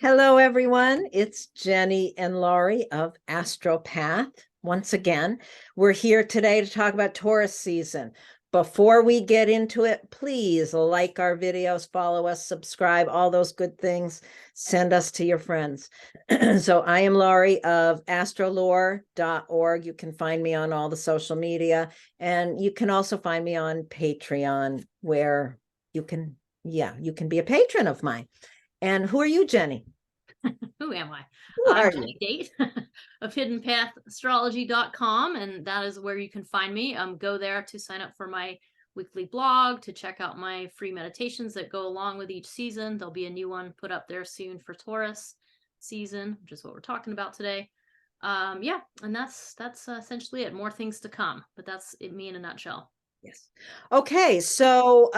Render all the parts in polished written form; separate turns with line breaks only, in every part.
Hello, everyone. It's Jenny and Laurie of Astropath. Once again, we're here today to talk about Taurus season. Before we get into it, please like our videos, follow us, subscribe, all those good things. Send us to your friends. So I am Laurie of astrolore.org. You can find me on all the social media, and you can also find me on Patreon, where you can be a patron of mine. And who are you, Jenny?
Who am I?
Who
I'm
are
Jenny
you?
Date of hiddenpathastrology.com, and that is where you can find me. Go there to sign up for my weekly blog, to check out my free meditations that go along with each season. There'll be a new one put up there soon for Taurus season, which is what we're talking about today. Yeah, and that's essentially it. More things to come, but that's it, me in a nutshell.
Yes. Okay, so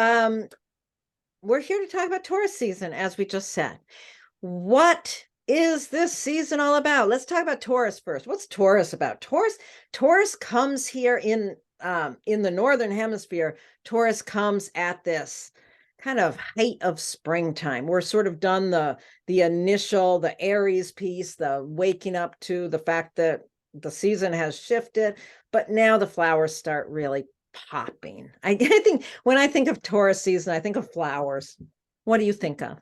we're here to talk about Taurus season, as we just said. What is this season all about? Let's talk about Taurus first. What's Taurus about? Taurus comes here in the northern hemisphere. Taurus comes at this kind of height of springtime. We're sort of done the initial, the Aries piece, the waking up to the fact that the season has shifted, but now the flowers start really popping. I think when I think of Taurus season, I think of flowers. What do you think of?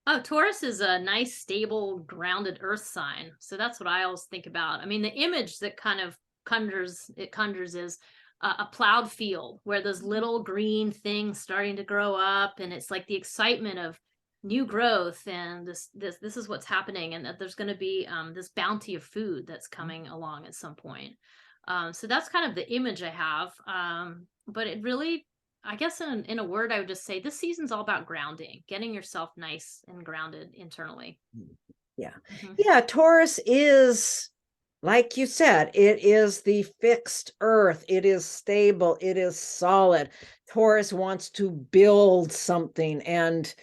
Oh, Taurus is a nice, stable, grounded earth sign. So that's what I always think about. I mean, the image that kind of conjures is a plowed field where there's little green things starting to grow up, and it's like the excitement of new growth, and this is what's happening, and that there's going to be this bounty of food that's coming along at some point. So that's kind of the image I have. But it really, I guess in a word, I would just say this season's all about grounding, getting yourself nice and grounded internally.
Yeah.
Mm-hmm.
Yeah, Taurus is, like you said, it is the fixed earth. It is stable. It is solid. Taurus wants to build something and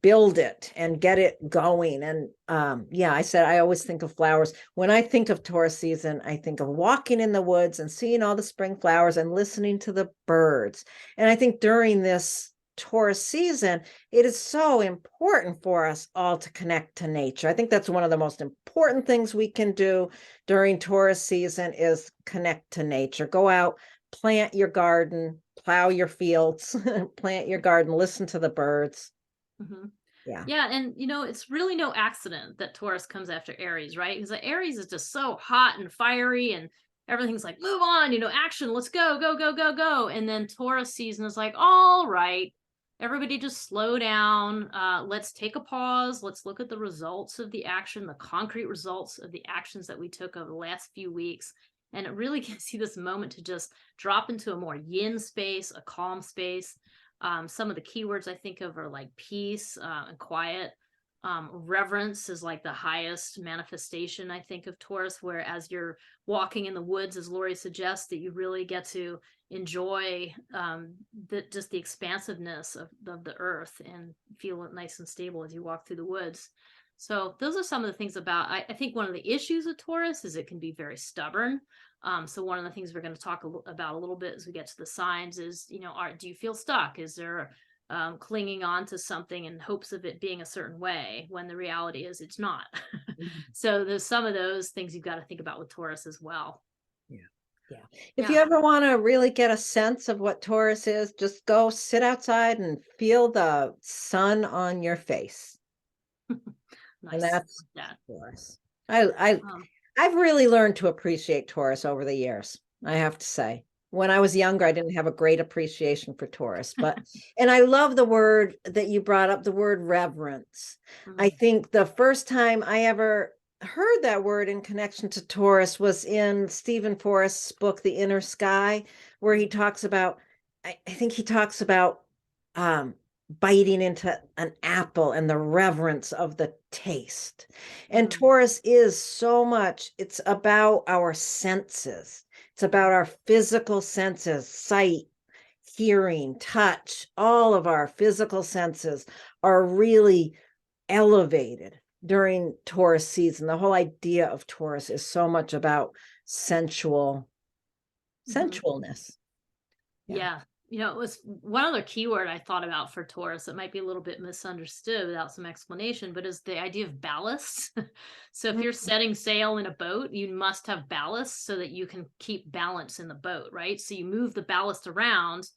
build it and get it going. And I said I always think of flowers. When I think of Taurus season, I think of walking in the woods and seeing all the spring flowers and listening to the birds. And I think during this Taurus season, it is so important for us all to connect to nature. I think that's one of the most important things we can do during Taurus season is connect to nature. Go out, plant your garden, plow your fields, plant your garden, listen to the birds.
Mm-hmm.
Yeah.
Yeah, and it's really no accident that Taurus comes after Aries, right? Because Aries is just so hot and fiery, and everything's like, move on, action, let's go, go, go, go, go. And then Taurus season is like, all right, everybody just slow down. Let's take a pause. Let's look at the results of the action, the concrete results of the actions that we took over the last few weeks. And it really gives you this moment to just drop into a more yin space, a calm space. Some of the keywords I think of are like peace and quiet. Reverence is like the highest manifestation, I think, of Taurus, where as you're walking in the woods, as Lori suggests, that you really get to enjoy just the expansiveness of the earth and feel it nice and stable as you walk through the woods. So those are some of the things about, I think one of the issues with Taurus is it can be very stubborn. So one of the things we're going to talk about a little bit as we get to the signs is, do you feel stuck? Is there clinging on to something in hopes of it being a certain way when the reality is it's not? So there's some of those things you've got to think about with Taurus as well.
Yeah. Yeah. If you ever want to really get a sense of what Taurus is, just go sit outside and feel the sun on your face.
Nice.
And that's
that.
Taurus. I've really learned to appreciate Taurus over the years, I have to say. When I was younger, I didn't have a great appreciation for Taurus, and I love the word that you brought up, the word reverence. I think the first time I ever heard that word in connection to Taurus was in Stephen Forrest's book, The Inner Sky, where he talks about, I think he talks about biting into an apple and the reverence of the taste. And Taurus is so much, it's about our senses. It's about our physical senses, sight, hearing, touch. All of our physical senses are really elevated during Taurus season. The whole idea of Taurus is so much about sensualness.
Yeah. it was one other keyword I thought about for Taurus that might be a little bit misunderstood without some explanation, but is the idea of ballast. So if
Mm.
you're setting sail in a boat, you must have ballast so that you can keep balance in the boat, right? So you move the ballast around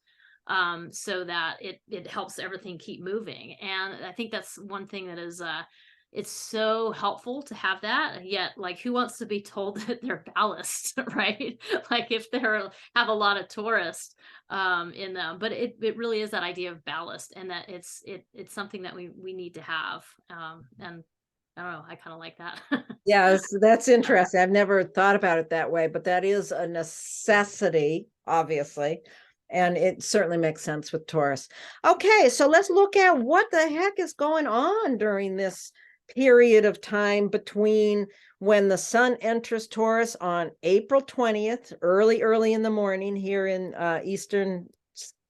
so that it helps everything keep moving. And I think that's one thing that is it's so helpful to have that. Yet, like, who wants to be told that they're ballast, right? Like if they're have a lot of Taurus in them, but it really is that idea of ballast, and that it's something that we need to have. And I don't know, I kind of like that.
Yes, that's interesting. I've never thought about it that way, but that is a necessity, obviously. And it certainly makes sense with Taurus. Okay, so let's look at what the heck is going on during this period of time between when the sun enters Taurus on April 20th, early in the morning here in Eastern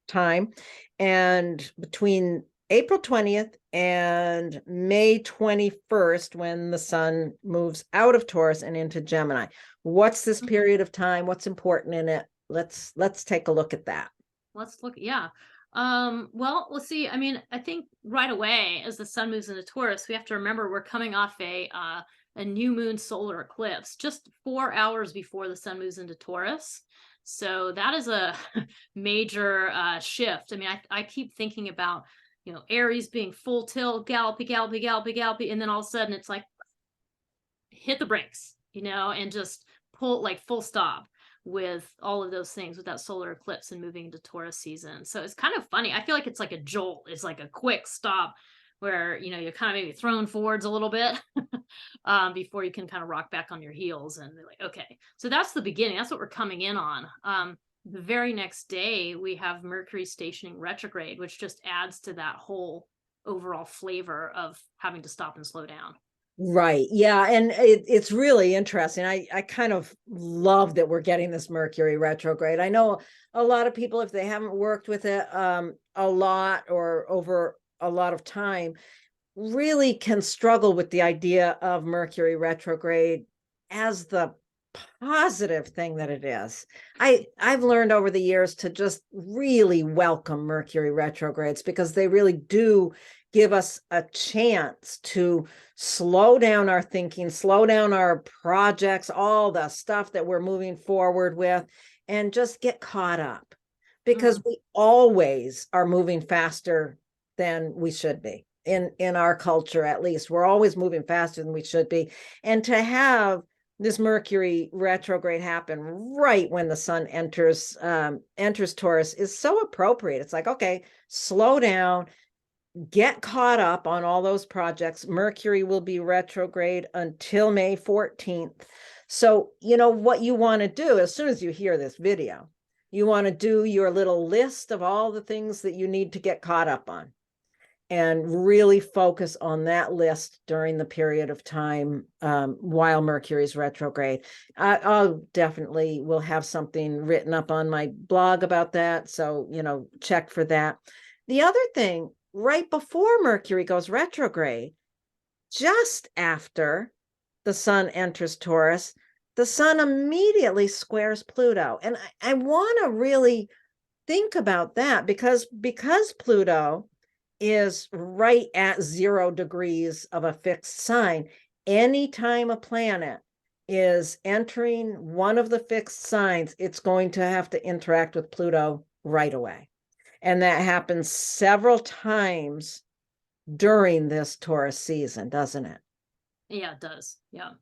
time, and between April 20th and May 21st, when the sun moves out of Taurus and into Gemini. What's this period of time? What's important in it? Let's take a look at that.
Let's look. Yeah. Well, let's see. I mean, I think right away as the sun moves into Taurus, we have to remember we're coming off a new moon solar eclipse just 4 hours before the sun moves into Taurus. So that is a major shift. I mean, I keep thinking about, Aries being full tilt, gallopy, gallopy, gallopy, gallopy, and then all of a sudden it's like hit the brakes, and just pull, like, full stop with all of those things with that solar eclipse and moving into Taurus season. So it's kind of funny. I feel like it's like a jolt. It's like a quick stop where, you're kind of maybe thrown forwards a little bit before you can kind of rock back on your heels and be like, okay. So that's the beginning. That's what we're coming in on. The very next day, we have Mercury stationing retrograde, which just adds to that whole overall flavor of having to stop and slow down.
Right. Yeah. And it's really interesting. I kind of love that we're getting this Mercury retrograde. I know a lot of people, if they haven't worked with it a lot or over a lot of time, really can struggle with the idea of Mercury retrograde as the positive thing that it is. I've learned over the years to just really welcome Mercury retrogrades, because they really do give us a chance to slow down our thinking, slow down our projects, all the stuff that we're moving forward with, and just get caught up, because we always are moving faster than we should be. In our culture, at least, we're always moving faster than we should be. And to have this Mercury retrograde happen right when the sun enters Taurus is so appropriate. It's like, okay, slow down, get caught up on all those projects. Mercury will be retrograde until May 14th. So, what you want to do as soon as you hear this video, you want to do your little list of all the things that you need to get caught up on, and really focus on that list during the period of time while Mercury's retrograde. I'll definitely will have something written up on my blog about that. So, check for that. The other thing, right before Mercury goes retrograde, just after the sun enters Taurus, the sun immediately squares Pluto. And I want to really think about that, because Pluto is right at 0 degrees of a fixed sign. Anytime a planet is entering one of the fixed signs, it's going to have to interact with Pluto right away. And that happens several times during this Taurus season, doesn't it?
Yeah, it does. Yeah.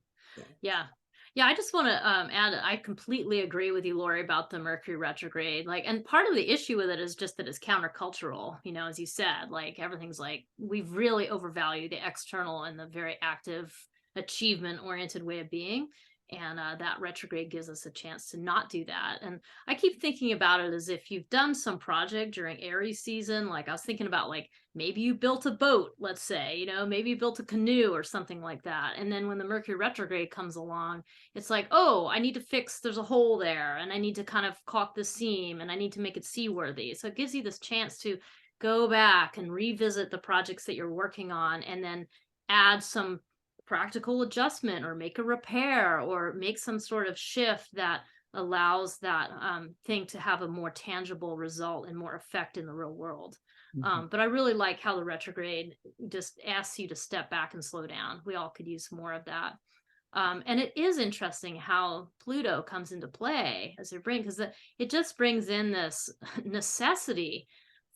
Yeah. Yeah, I just want to add, I completely agree with you, Lori, about the Mercury retrograde. Like, and part of the issue with it is just that it's countercultural, as you said, like everything's like, we've really overvalued the external and the very active, achievement oriented way of being. And that retrograde gives us a chance to not do that. And I keep thinking about it as if you've done some project during Aries season. Like I was thinking about, like, maybe you built a boat, let's say, maybe you built a canoe or something like that. And then when the Mercury retrograde comes along, it's like, oh, I need to fix, there's a hole there and I need to kind of caulk the seam and I need to make it seaworthy. So it gives you this chance to go back and revisit the projects that you're working on, and then add some practical adjustment or make a repair or make some sort of shift that allows that thing to have a more tangible result and more effect in the real world. But I really like how the retrograde just asks you to step back and slow down. We all could use more of that. And it is interesting how Pluto comes into play as your brain, because it just brings in this necessity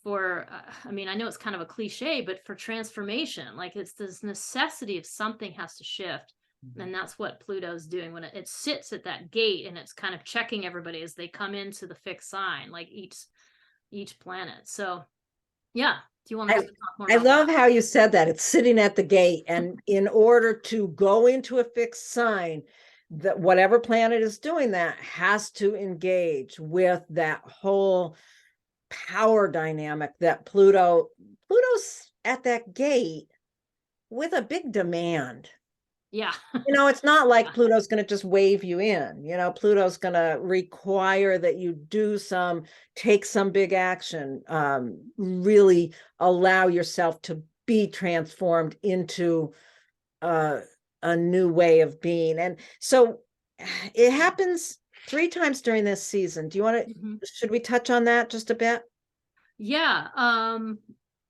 for, I mean, I know it's kind of a cliche, but for transformation, like it's this necessity of something has to shift. And that's what Pluto's doing when it sits at that gate, and it's kind of checking everybody as they come into the fixed sign, like each planet. So yeah. Do you want to talk more
I
about
love
that?
how you said that. It's sitting at the gate. And in order to go into a fixed sign, that whatever planet is doing that has to engage with that whole power dynamic that Pluto's at that gate with a big demand.
Yeah.
It's not like Pluto's going to just wave you in. Pluto's going to require that you take some big action, really allow yourself to be transformed into a new way of being. And so it happens 3 times during this season. Do you want to, should we touch on that just a bit?
Yeah.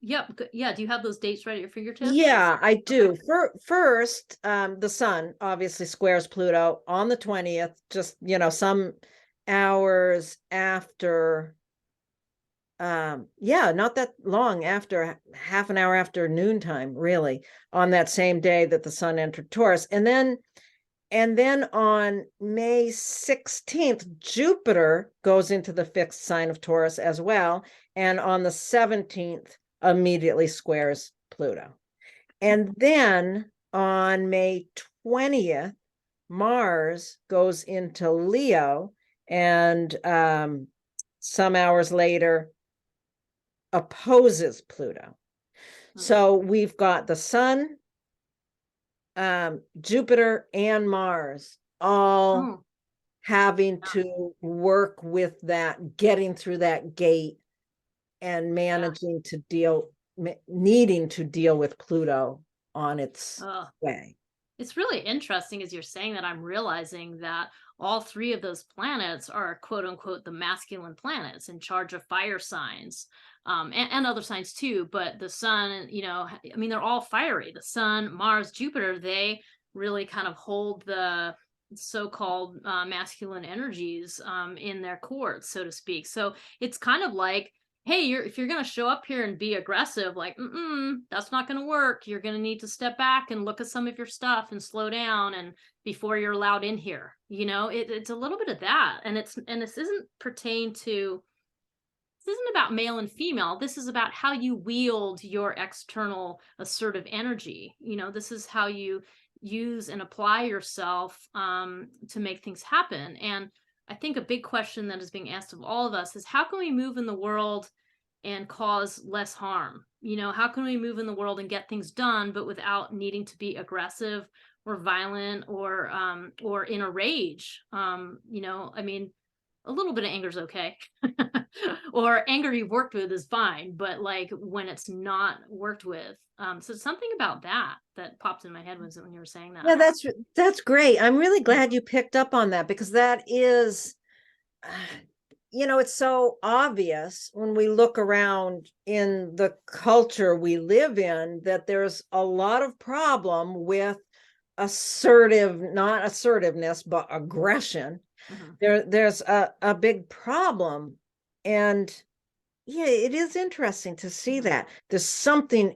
Yep. Yeah. Do you have those dates right at your fingertips?
Yeah, I do. First, the sun obviously squares Pluto on the 20th, just, some hours after, not that long after, half an hour after noontime, really, on that same day that the sun entered Taurus. And then on May 16th, Jupiter goes into the fixed sign of Taurus as well. And on the 17th, immediately squares Pluto. And then on May 20th, Mars goes into Leo, and some hours later opposes Pluto. So we've got the sun, Jupiter, and Mars all having to work with that, getting through that gate and needing to deal with Pluto on its way.
It's really interesting as you're saying that. I'm realizing that all 3 of those planets are quote unquote the masculine planets in charge of fire signs, and other signs too. But the sun, I mean, they're all fiery. The sun, Mars, Jupiter, they really kind of hold the so-called masculine energies in their courts, so to speak. So it's kind of like, hey, if you're going to show up here and be aggressive, like, that's not going to work. You're going to need to step back and look at some of your stuff and slow down, and before you're allowed in here. It's a little bit of that. And this isn't about male and female. This is about how you wield your external assertive energy. This is how you use and apply yourself to make things happen. And I think a big question that is being asked of all of us is, how can we move in the world and cause less harm? How can we move in the world and get things done, but without needing to be aggressive or violent or in a rage? I mean, a little bit of anger is okay. Or anger you've worked with is fine, but like when it's not worked with. So something about that popped in my head when you were saying that.
Yeah, that's great. I'm really glad you picked up on that, because that is, it's so obvious when we look around in the culture we live in that there's a lot of problem with not assertiveness, but aggression. There's a big problem. And yeah, it is interesting to see that there's something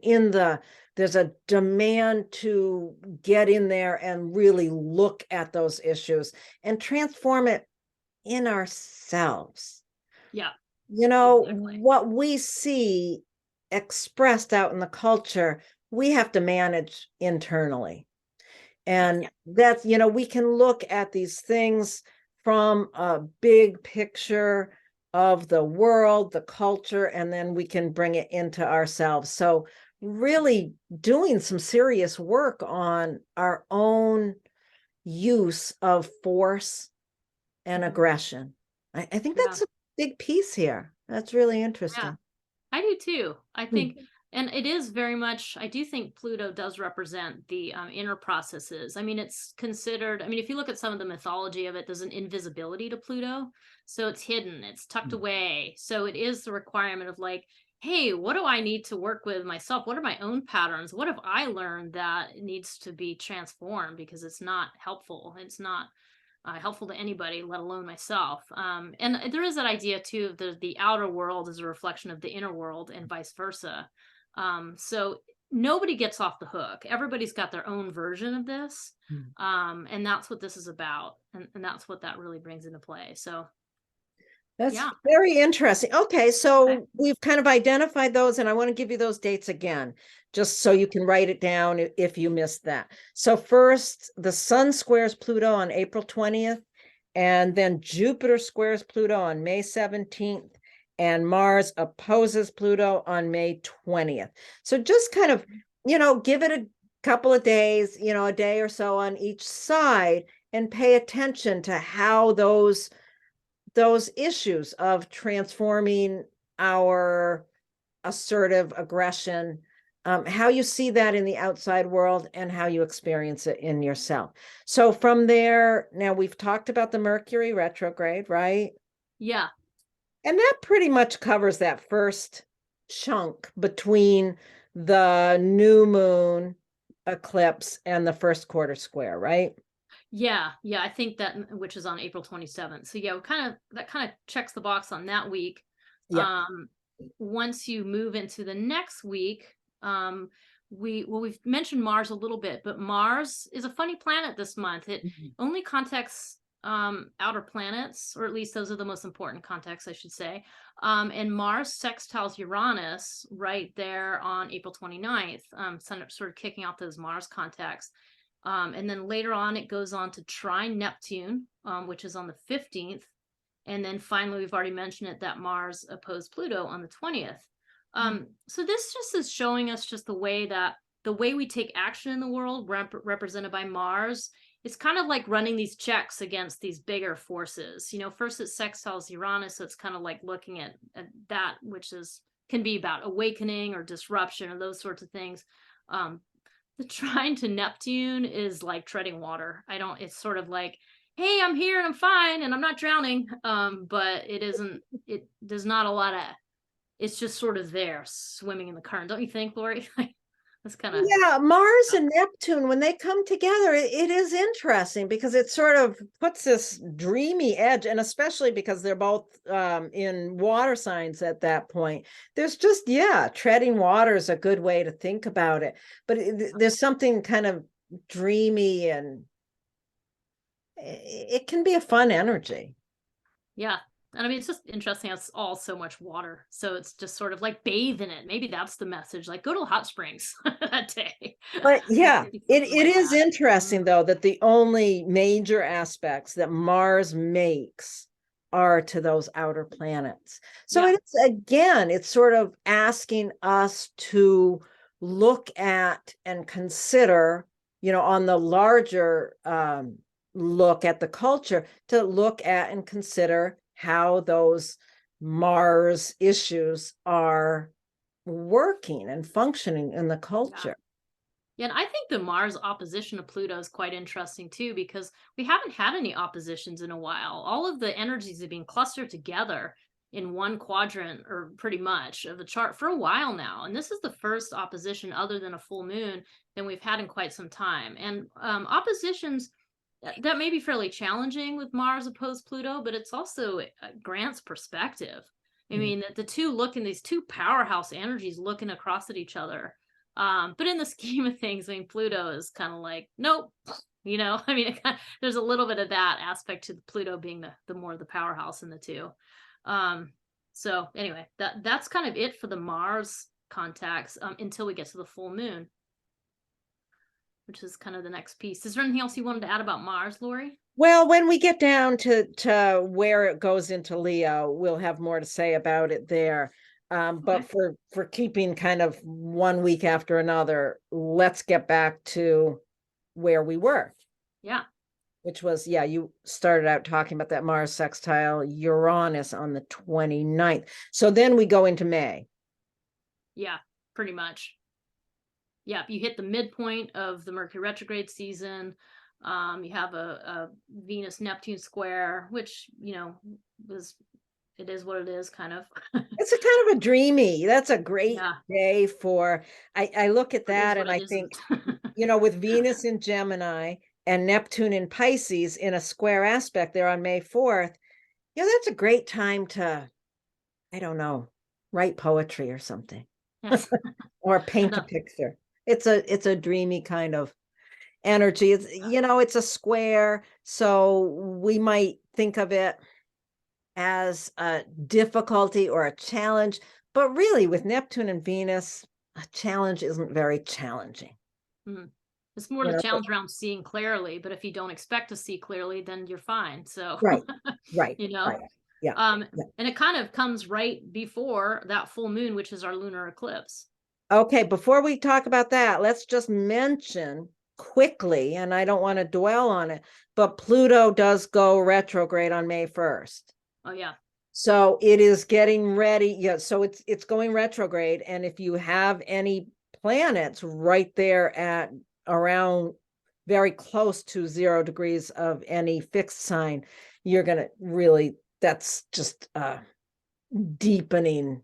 there's a demand to get in there and really look at those issues and transform it in ourselves.
Yeah.
Exactly. What we see expressed out in the culture, we have to manage internally. And that's, we can look at these things from a big picture of the world, the culture, and then we can bring it into ourselves. So really doing some serious work on our own use of force and aggression. I think that's a big piece here. That's really interesting.
Yeah, I do too. I think And it is very much, I do think Pluto does represent the inner processes. I mean, it's considered, I mean, if you look at some of the mythology of it, there's an invisibility to Pluto. So it's hidden, it's tucked away. So it is the requirement of like, hey, what do I need to work with myself? What are my own patterns? What have I learned that needs to be transformed because it's not helpful? It's not helpful to anybody, let alone myself. And there is that idea too of the outer world is a reflection of the inner world and vice versa. So nobody gets off the hook. Everybody's got their own version of this. And that's what this is about. And that's what that really brings into play. So
That's very interesting. Okay, so we've kind of identified those, and I want to give you those dates again, just so you can write it down if you missed that. So first, the Sun squares Pluto on April 20th, and then Jupiter squares Pluto on May 17th, and Mars opposes Pluto on May 20th. So just kind of, give it a couple of days, a day or so on each side, and pay attention to how those issues of transforming our assertive aggression, how you see that in the outside world and how you experience it in yourself. So from there, now we've talked about the Mercury retrograde, right?
Yeah.
And that pretty much covers that first chunk between the new moon eclipse and the first quarter square, right?
Yeah, I think that, which is on April 27th. So yeah, that kind of checks the box on that week.
Yeah.
Once you move into the next week, we've mentioned Mars a little bit, but Mars is a funny planet this month. It only contacts outer planets, or at least those are the most important contacts, I should say. And Mars sextiles Uranus right there on April 29th, sort of kicking off those Mars contacts. And then later on, it goes on to trine Neptune, which is on the 15th. And then finally, we've already mentioned it, that Mars opposed Pluto on the 20th. So this just is showing us just the way we take action in the world, represented by Mars. It's kind of like running these checks against these bigger forces. First it sextiles Uranus, so it's kind of like looking at that, which can be about awakening or disruption or those sorts of things. The trine to Neptune is like treading water. It's sort of like, hey, I'm here and I'm fine and I'm not drowning. But there's not a lot of, it's just sort of there swimming in the current. Don't you think, Lori? That's kind of.
Yeah, Mars and Neptune, when they come together, it is interesting because it sort of puts this dreamy edge, and especially because they're both in water signs at that point. There's just, treading water is a good way to think about it. But there's something kind of dreamy, and it can be a fun energy.
Yeah. And I mean, it's just interesting. It's all so much water. So it's just sort of like bathe in it. Maybe that's the message. Like go to the hot springs that day.
But yeah, it is interesting though, that the only major aspects that Mars makes are to those outer planets. So it's sort of asking us to look at and consider, on the larger look at the culture, to look at and consider how those Mars issues are working and functioning in the culture.
Yeah, and I think the Mars opposition to Pluto is quite interesting too, because we haven't had any oppositions in a while. All of the energies have been clustered together in one quadrant, or pretty much, of the chart for a while now. And this is the first opposition other than a full moon than we've had in quite some time. And oppositions that may be fairly challenging with Mars opposed Pluto, but it's also grants perspective. I mean, the two these two powerhouse energies looking across at each other. But in the scheme of things, I mean, Pluto is kind of like, nope, I mean, there's a little bit of that aspect to Pluto being the more the powerhouse in the two. So anyway, that's kind of it for the Mars contacts until we get to the full moon, which is kind of the next piece. Is there anything else you wanted to add about Mars, Lori?
Well, when we get down to where it goes into Leo, we'll have more to say about it there. But for keeping kind of 1 week after another, let's get back to where we were.
Yeah.
Which was, you started out talking about that Mars sextile Uranus on the 29th. So then we go into May.
Yeah. pretty much. Yeah, you hit the midpoint of the Mercury retrograde season. You have a Venus Neptune square, which, you know, it is what it is, kind of.
It's a kind of a dreamy, that's a great
Yeah.
day for, I look at
It is
that
what
and I
it
think,
isn't.
you know, with Venus in Gemini and Neptune in Pisces in a square aspect there on May 4th, yeah, that's a great time to, I don't know, write poetry or something.
Yes.
Or paint a
Enough.
picture. It's a dreamy kind of energy. It's, you know, it's a square, so we might think of it as a difficulty or a challenge, but really with Neptune and Venus, a challenge isn't very challenging.
Mhm. It's more
You
the
know,
challenge around seeing clearly, but if you don't expect to see clearly, then you're fine. So,
right, right,
you know,
right. Yeah, yeah.
and it kind of comes right before that full moon, which is our lunar eclipse.
Okay, before we talk about that, let's just mention quickly, and I don't want to dwell on it, but Pluto does go retrograde on May 1st.
Oh yeah.
So it is getting ready. Yeah, so it's going retrograde. And if you have any planets right there at around very close to 0 degrees of any fixed sign, you're gonna really, that's just deepening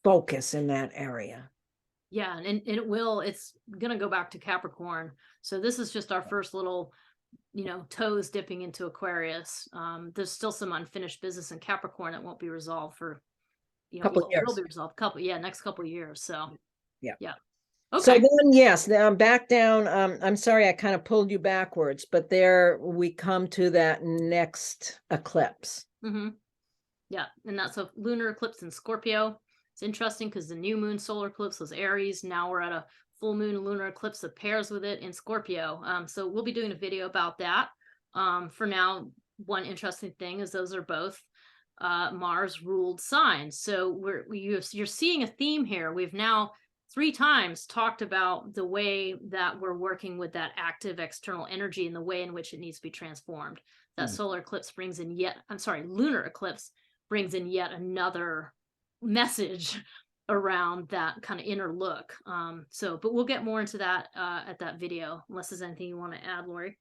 focus in that area.
Yeah, and it's gonna go back to Capricorn. So this is just our first little, you know, toes dipping into Aquarius. There's still some unfinished business in Capricorn that won't be resolved for, you know,
Couple
well, will
years.
be resolved next couple of years. So
Yeah.
yeah.
So
Okay.
then, yes, now I'm back down. I'm sorry, I kind of pulled you backwards, but there we come to that next eclipse.
Mm-hmm. Yeah, and that's a lunar eclipse in Scorpio. It's interesting because the new moon solar eclipse was Aries. Now we're at a full moon lunar eclipse that pairs with it in Scorpio. So we'll be doing a video about that. For now, one interesting thing is those are both Mars ruled signs. So you're seeing a theme here. We've now 3 times talked about the way that we're working with that active external energy and the way in which it needs to be transformed. That solar eclipse brings in lunar eclipse brings in yet another message around that kind of inner look. But we'll get more into that at that video, unless there's anything you want to add, Lori.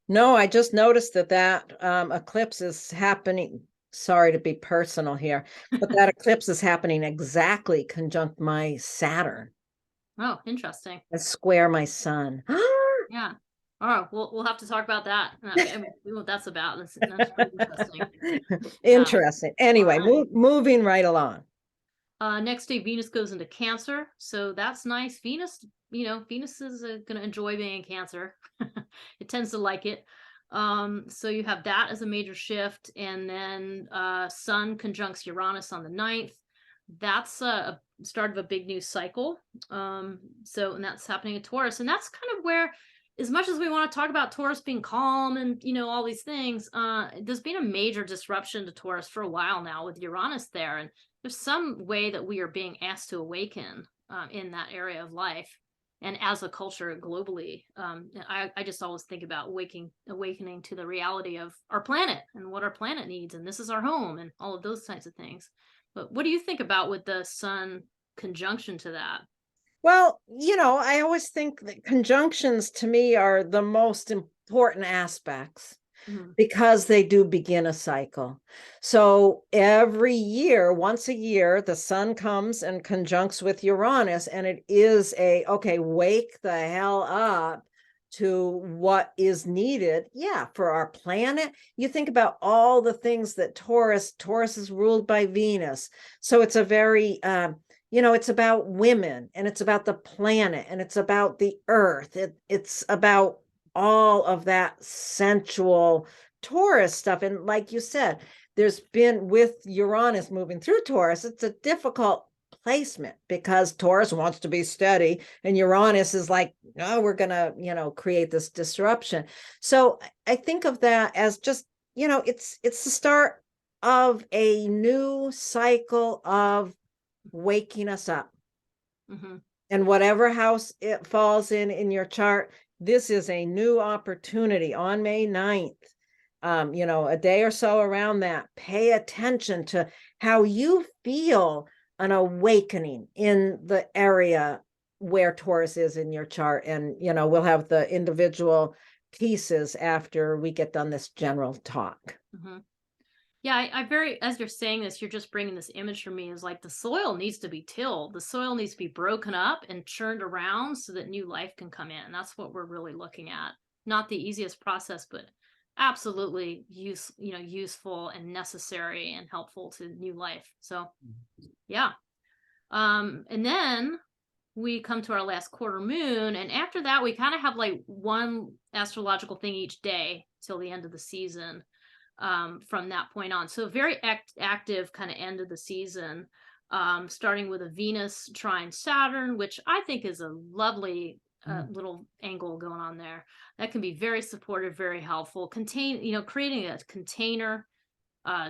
No, I just noticed that eclipse is happening. Sorry to be personal here, but that eclipse is happening exactly conjunct my Saturn
Oh, interesting.
and square my sun.
Yeah. All right, we'll have to talk about that. I mean, what that's about. That's pretty interesting.
Interesting. Anyway,
All right.
moving right along.
Next day, Venus goes into Cancer, so that's nice. Venus, you know, Venus is going to enjoy being in Cancer. It tends to like it. So you have that as a major shift, and then Sun conjuncts Uranus on the 9th. That's a start of a big new cycle. And that's happening in Taurus, and that's kind of where, as much as we want to talk about Taurus being calm and, you know, all these things, there's been a major disruption to Taurus for a while now with Uranus there, and there's some way that we are being asked to awaken in that area of life and as a culture globally. I just always think about awakening to the reality of our planet and what our planet needs, and this is our home and all of those types of things. But what do you think about with the Sun conjunction to that?
Well, you know, I always think that conjunctions to me are the most important aspects
Mhm.
because they do begin a cycle. So every year, once a year, the sun comes and conjuncts with Uranus, and it is okay, wake the hell up to what is needed. Yeah, for our planet. You think about all the things that Taurus is ruled by Venus. So it's a very, you know, it's about women, and it's about the planet, and it's about the earth. It's about all of that sensual Taurus stuff. And like you said, there's been, with Uranus moving through Taurus, it's a difficult placement because Taurus wants to be steady and Uranus is like, no, we're gonna, you know, create this disruption. So I think of that as just, you know, it's the start of a new cycle of waking us up.
Mm-hmm.
And whatever house it falls in your chart, this is a new opportunity on May 9th. You know, a day or so around that, pay attention to how you feel an awakening in the area where Taurus is in your chart. And, we'll have the individual pieces after we get done this general talk.
Mm-hmm. Yeah, as you're saying this, you're just bringing this image for me is like the soil needs to be tilled. The soil needs to be broken up and churned around so that new life can come in. That's what we're really looking at. Not the easiest process, but absolutely useful and necessary and helpful to new life. So yeah. And then we come to our last quarter moon, and after that we kind of have like one astrological thing each day till the end of the season. From that point on, so very active kind of end of the season, starting with a Venus trine Saturn, which I think is a lovely little angle going on there that can be very supportive, very helpful. Creating a container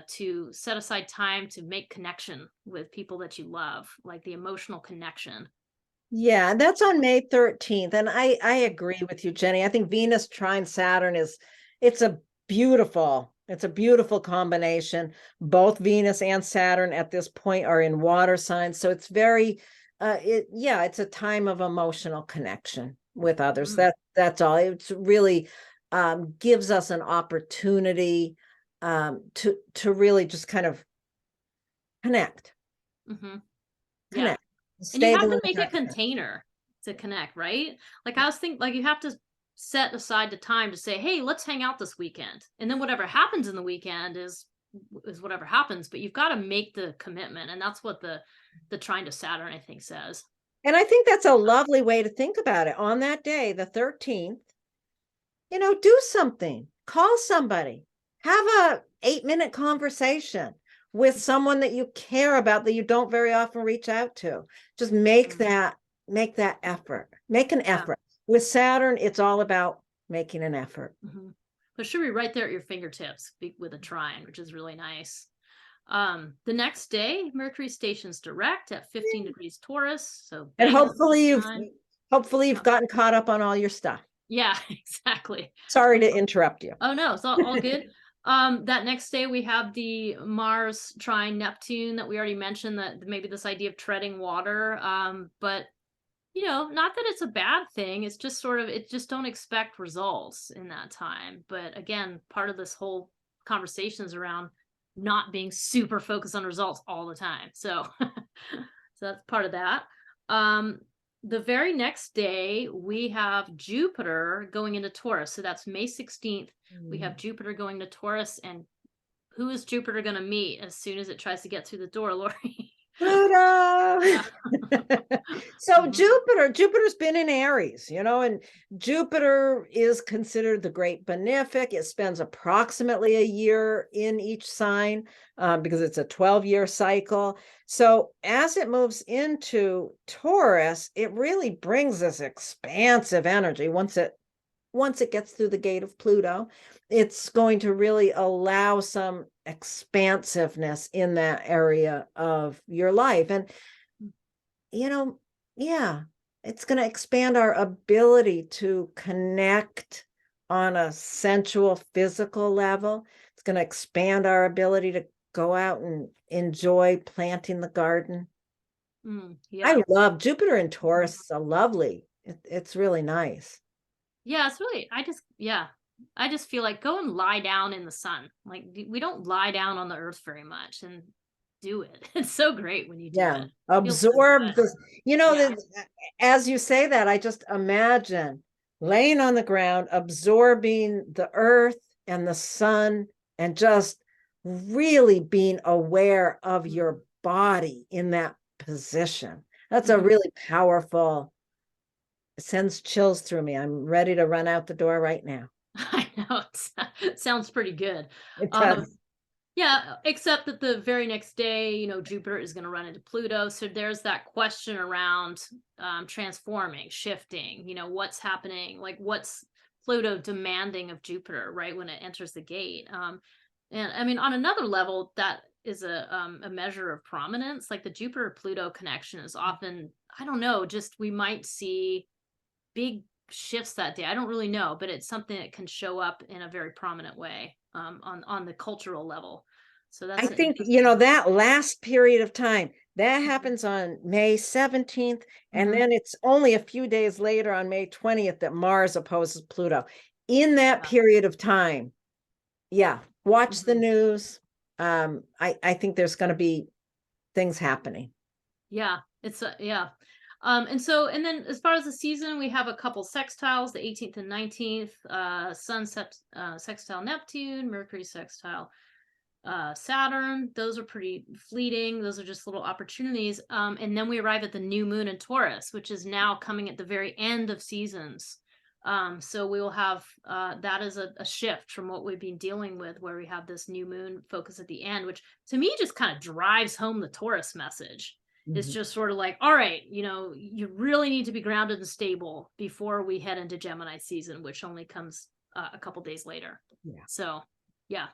to set aside time to make connection with people that you love, like the emotional connection.
Yeah, that's on May 13th. And I agree with you, Jenny. I think Venus trine Saturn it's a beautiful combination. Both Venus and Saturn at this point are in water signs. So it's very, it's a time of emotional connection with others. That's all. It's really gives us an opportunity to really just kind of connect.
Mm-hmm.
Connect.
And you have to make a container to connect, right? Like I was thinking, like you have to set aside the time to say, hey, let's hang out this weekend. And then whatever happens in the weekend is whatever happens, but you've got to make the commitment. And that's what the trine to Saturn, I think, says.
And I think that's a lovely way to think about it. On that day, the 13th, do something, call somebody, have a 8-minute conversation with someone that you care about that you don't very often reach out to. Just make that effort, make an effort. With Saturn, it's all about making an effort.
But should be right there at your fingertips with a trine, which is really nice. The next day, Mercury stations direct at 15 degrees Taurus. So,
and hopefully you've gotten caught up on all your stuff.
Yeah, exactly.
Sorry to interrupt you.
Oh no, it's all good. That next day we have the Mars trine Neptune that we already mentioned, that maybe this idea of treading water. But not that it's a bad thing. It's just just don't expect results in that time. But again, part of this whole conversation is around not being super focused on results all the time. So, so that's part of that. The very next day, we have Jupiter going into Taurus. So that's May 16th. We have Jupiter going to Taurus. And who is Jupiter going to meet as soon as it tries to get through the door, Lori?
Pluto. So Jupiter's been in Aries, and Jupiter is considered the great benefic. It spends approximately a year in each sign because it's a 12-year cycle. So as it moves into Taurus, it really brings this expansive energy. Once it gets through the gate of Pluto, it's going to really allow some expansiveness in that area of your life. And, it's going to expand our ability to connect on a sensual, physical level. It's going to expand our ability to go out and enjoy planting the garden. I love Jupiter in Taurus. It's it's really nice.
Yeah, it's really, I just feel like go and lie down in the sun. Like we don't lie down on the earth very much, and do it. It's so great when you do it.
Absorb this. As you say that, I just imagine laying on the ground, absorbing the earth and the sun, and just really being aware of your body in that position. That's a really powerful, it sends chills through me. I'm ready to run out the door right now.
I know. It sounds pretty good.
It does.
Yeah, except that the very next day, Jupiter is going to run into Pluto. So there's that question around transforming, shifting, what's happening, like what's Pluto demanding of Jupiter, right, when it enters the gate. And I mean, on another level, that is a measure of prominence. Like the Jupiter-Pluto connection is often, I don't know, just we might see big shifts that day. I don't really know, but it's something that can show up in a very prominent way on the cultural level. So that's,
I think, that last period of time, That happens on May 17th. And
Mhm.
then it's only a few days later on May 20th that Mars opposes Pluto. In that
Yeah.
period of time, yeah, watch the
Mhm.
news. I think there's going to be things happening.
Yeah, it's yeah. And then as far as the season, we have a couple sextiles, the 18th and 19th, sextile Neptune, Mercury sextile Saturn. Those are pretty fleeting. Those are just little opportunities. And then we arrive at the new moon in Taurus, which is now coming at the very end of seasons. So we will have that is a shift from what we've been dealing with, where we have this new moon focus at the end, which to me just kind of drives home the Taurus message. It's
Mhm.
just sort of like, all right, you really need to be grounded and stable before we head into Gemini season, which only comes a couple days later.
Yeah.
So, yeah.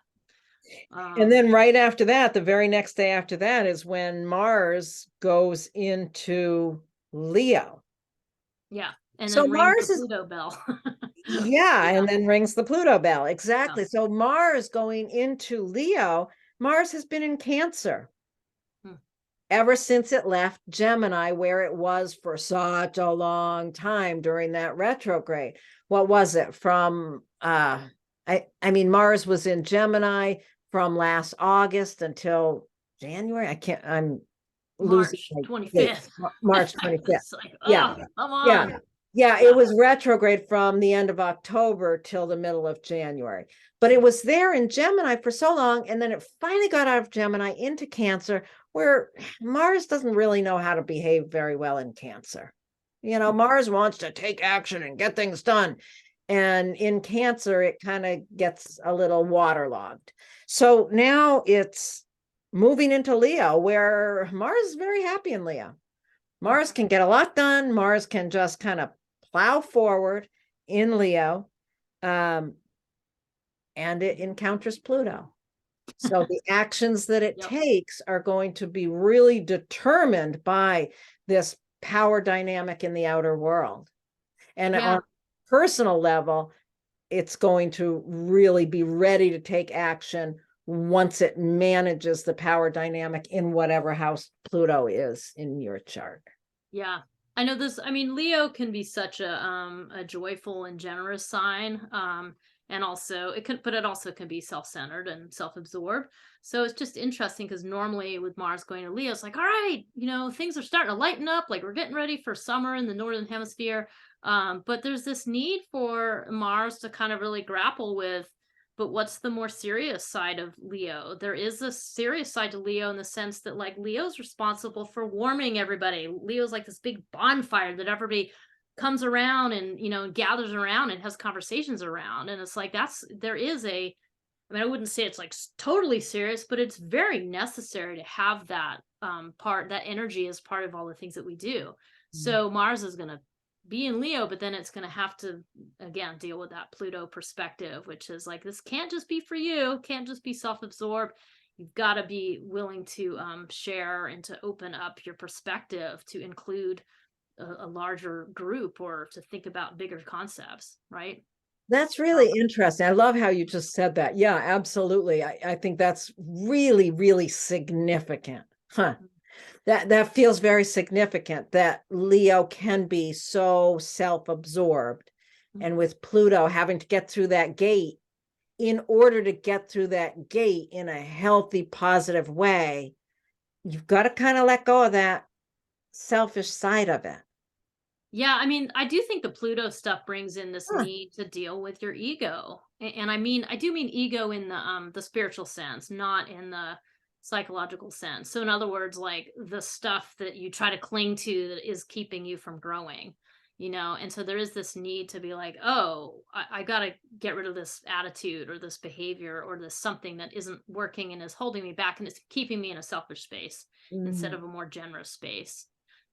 And then right after that, the very next day after that is when Mars goes into Leo.
Yeah. And
So
then rings the
Mars is,
Pluto bell.
yeah,
Yeah.
and then rings the Pluto bell.
Yeah.
Exactly. So Mars going into Leo, Mars has been in Cancer
Hmm.
ever since it left Gemini, where it was for such a long time during that retrograde. What was it from I mean Mars was in Gemini from last August until January. I'm losing
March
my date.
25th.
March 25th.
It's like,
Yeah.
oh, come
Yeah.
on.
Yeah,
Yeah.
it was retrograde from the end of October till the middle of January. But it was there in Gemini for so long, and then it finally got out of Gemini into Cancer, where Mars doesn't really know how to behave very well in Cancer. Mars wants to take action and get things done. And in Cancer, it kind of gets a little waterlogged. So now it's moving into Leo, where Mars is very happy in Leo. Mars can get a lot done. Mars can just kind of plow forward in Leo, and it encounters Pluto. So the actions that it
Yep.
takes are going to be really determined by this power dynamic in the outer world. And
Yeah.
on a personal level, it's going to really be ready to take action once it manages the power dynamic in whatever house Pluto is in your chart.
Yeah. I know this. I mean, Leo can be such a joyful and generous sign. And also it also can be self-centered and self-absorbed. So it's just interesting because normally with Mars going to Leo, it's like, all right, things are starting to lighten up, like we're getting ready for summer in the northern hemisphere. But there's this need for Mars to kind of really grapple with, but what's the more serious side of Leo? There is a serious side to Leo in the sense that, like, Leo's responsible for warming everybody. Leo's like this big bonfire that everybody comes around and, gathers around and has conversations around. And it's like, I mean, I wouldn't say it's like totally serious, but it's very necessary to have that that energy as part of all the things that we do. So Mars is going to be in Leo, but then it's going to have to, again, deal with that Pluto perspective, which is like, this can't just be for you, can't just be self-absorbed. You've got to be willing to share and to open up your perspective to include a larger group or to think about bigger concepts, right?
That's really interesting. I love how you just said that. Yeah, absolutely. I think that's really, really significant. Huh. That feels very significant that Leo can be so self-absorbed. And with Pluto having to get through that gate, in order to get through that gate in a healthy, positive way, you've got to kind of let go of that selfish side of it.
Yeah, I mean, I do think the Pluto stuff brings in this
Huh.
need to deal with your ego. And I mean, I do mean ego in the spiritual sense, not in the psychological sense. So in other words, like the stuff that you try to cling to that is keeping you from growing, And so there is this need to be like, oh, I got to get rid of this attitude or this behavior or this something that isn't working and is holding me back and it's keeping me in a selfish space instead of a more generous space.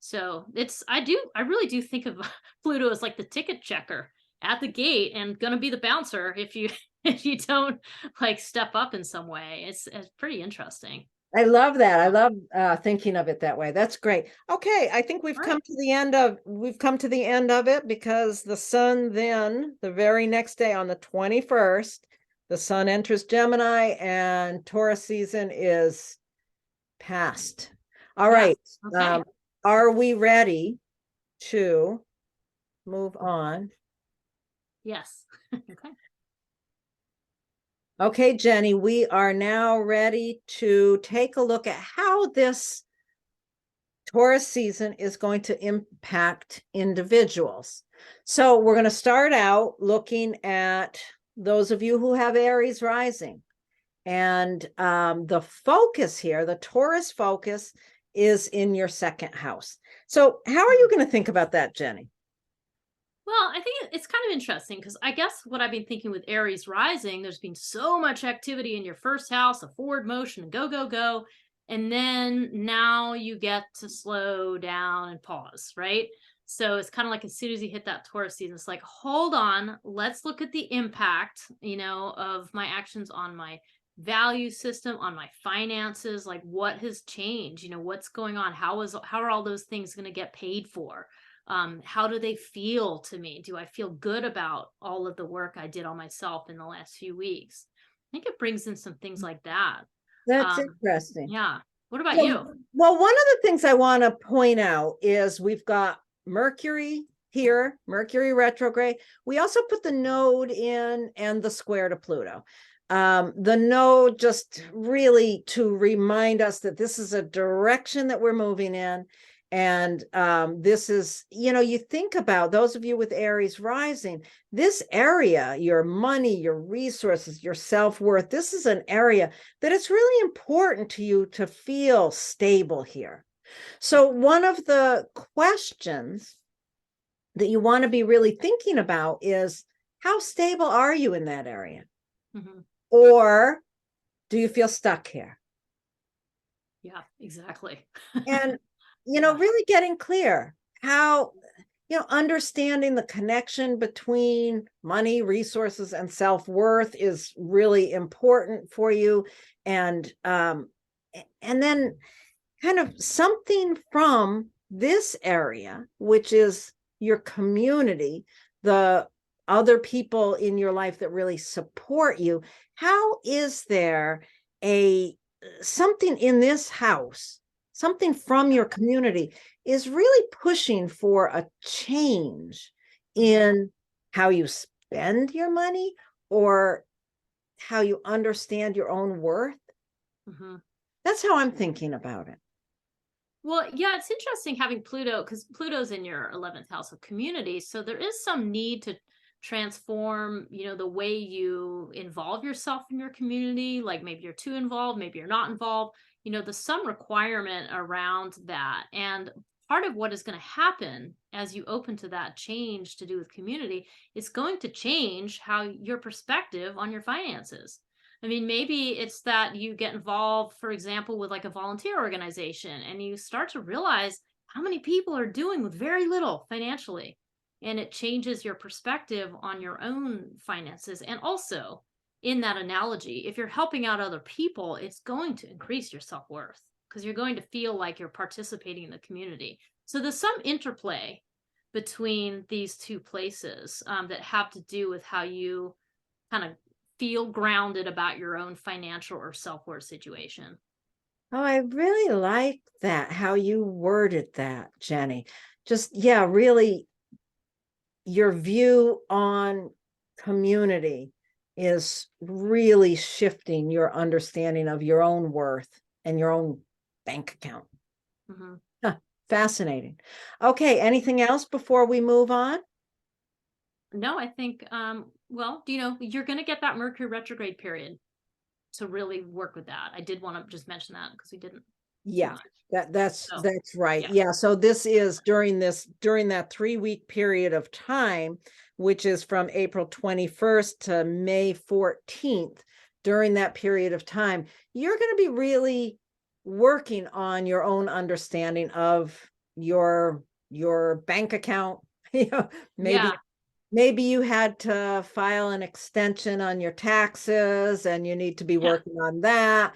So I really do think of Pluto as like the ticket checker at the gate and gonna be the bouncer if you if you don't like step up in some way. It's pretty interesting.
I love that. I love thinking of it that way. That's great. Okay, I think
All right.
we've come to the end of it because the sun then the very next day on the 21st, the sun enters Gemini and Taurus season is past. All right.
Okay.
Are we ready to move on?
Yes. Okay.
Okay, Jenny, we are now ready to take a look at how this Taurus season is going to impact individuals. So we're going to start out looking at those of you who have Aries rising. And the focus here, the Taurus focus, is in your second house. So how are you going to think about that, Jenny?
Well, I think it's kind of interesting because I guess what I've been thinking with Aries rising, there's been so much activity in your first house, a forward motion, go, go, go. And then now you get to slow down and pause, right? So it's kind of like as soon as you hit that Taurus season, it's like, hold on, let's look at the impact, of my actions on my value system, on my finances, like what has changed, what's going on? How are all those things going to get paid for? How do they feel to me? Do I feel good about all of the work I did on myself in the last few weeks? I think it brings in some things like that.
That's interesting.
Yeah. What about
So,
you?
well, one of the things I want to point out is we've got Mercury here, Mercury retrograde. We also put the node in and the square to Pluto. The node just really to remind us that this is a direction that we're moving in. And this is, you think about those of you with Aries rising, this area, your money, your resources, your self-worth, this is an area that it's really important to you to feel stable here. So one of the questions that you want to be really thinking about is, how stable are you in that area?
Mm-hmm.
Or do you feel stuck here?
Yeah, exactly.
And, really getting clear how, understanding the connection between money, resources, and self-worth is really important for you. And then kind of something from this area, which is your community, the other people in your life that really support you. How is there something in this house, something from your community is really pushing for a change in how you spend your money or how you understand your own worth?
Mm-hmm.
That's how I'm thinking about it.
Well, yeah, it's interesting having Pluto because Pluto's in your 11th house of community. So there is some need to transform, the way you involve yourself in your community. Like maybe you're too involved, maybe you're not involved. There's some requirement around that. And part of what is going to happen as you open to that change to do with community is going to change how your perspective on your finances. I mean, maybe it's that you get involved, for example, with like a volunteer organization and you start to realize how many people are doing with very little financially. And it changes your perspective on your own finances. And also, in that analogy, if you're helping out other people, it's going to increase your self worth because you're going to feel like you're participating in the community. So there's some interplay between these two places that have to do with how you kind of feel grounded about your own financial or self-worth situation.
Oh, I really like that, how you worded that, Jenny. Just, yeah, really, your view on community is really shifting your understanding of your own worth and your own bank account.
Mm-hmm.
Huh, fascinating. Okay, anything else before we move on?
No, I think, well, you're going to get that Mercury retrograde period to really work with that. I did want to just mention that because we didn't.
Yeah, that's right.
Yeah.
Yeah. So this is during that 3-week period of time, which is from April 21st to May 14th. During that period of time, you're going to be really working on your own understanding of your bank account. Maybe you had to file an extension on your taxes and you need to be working on that.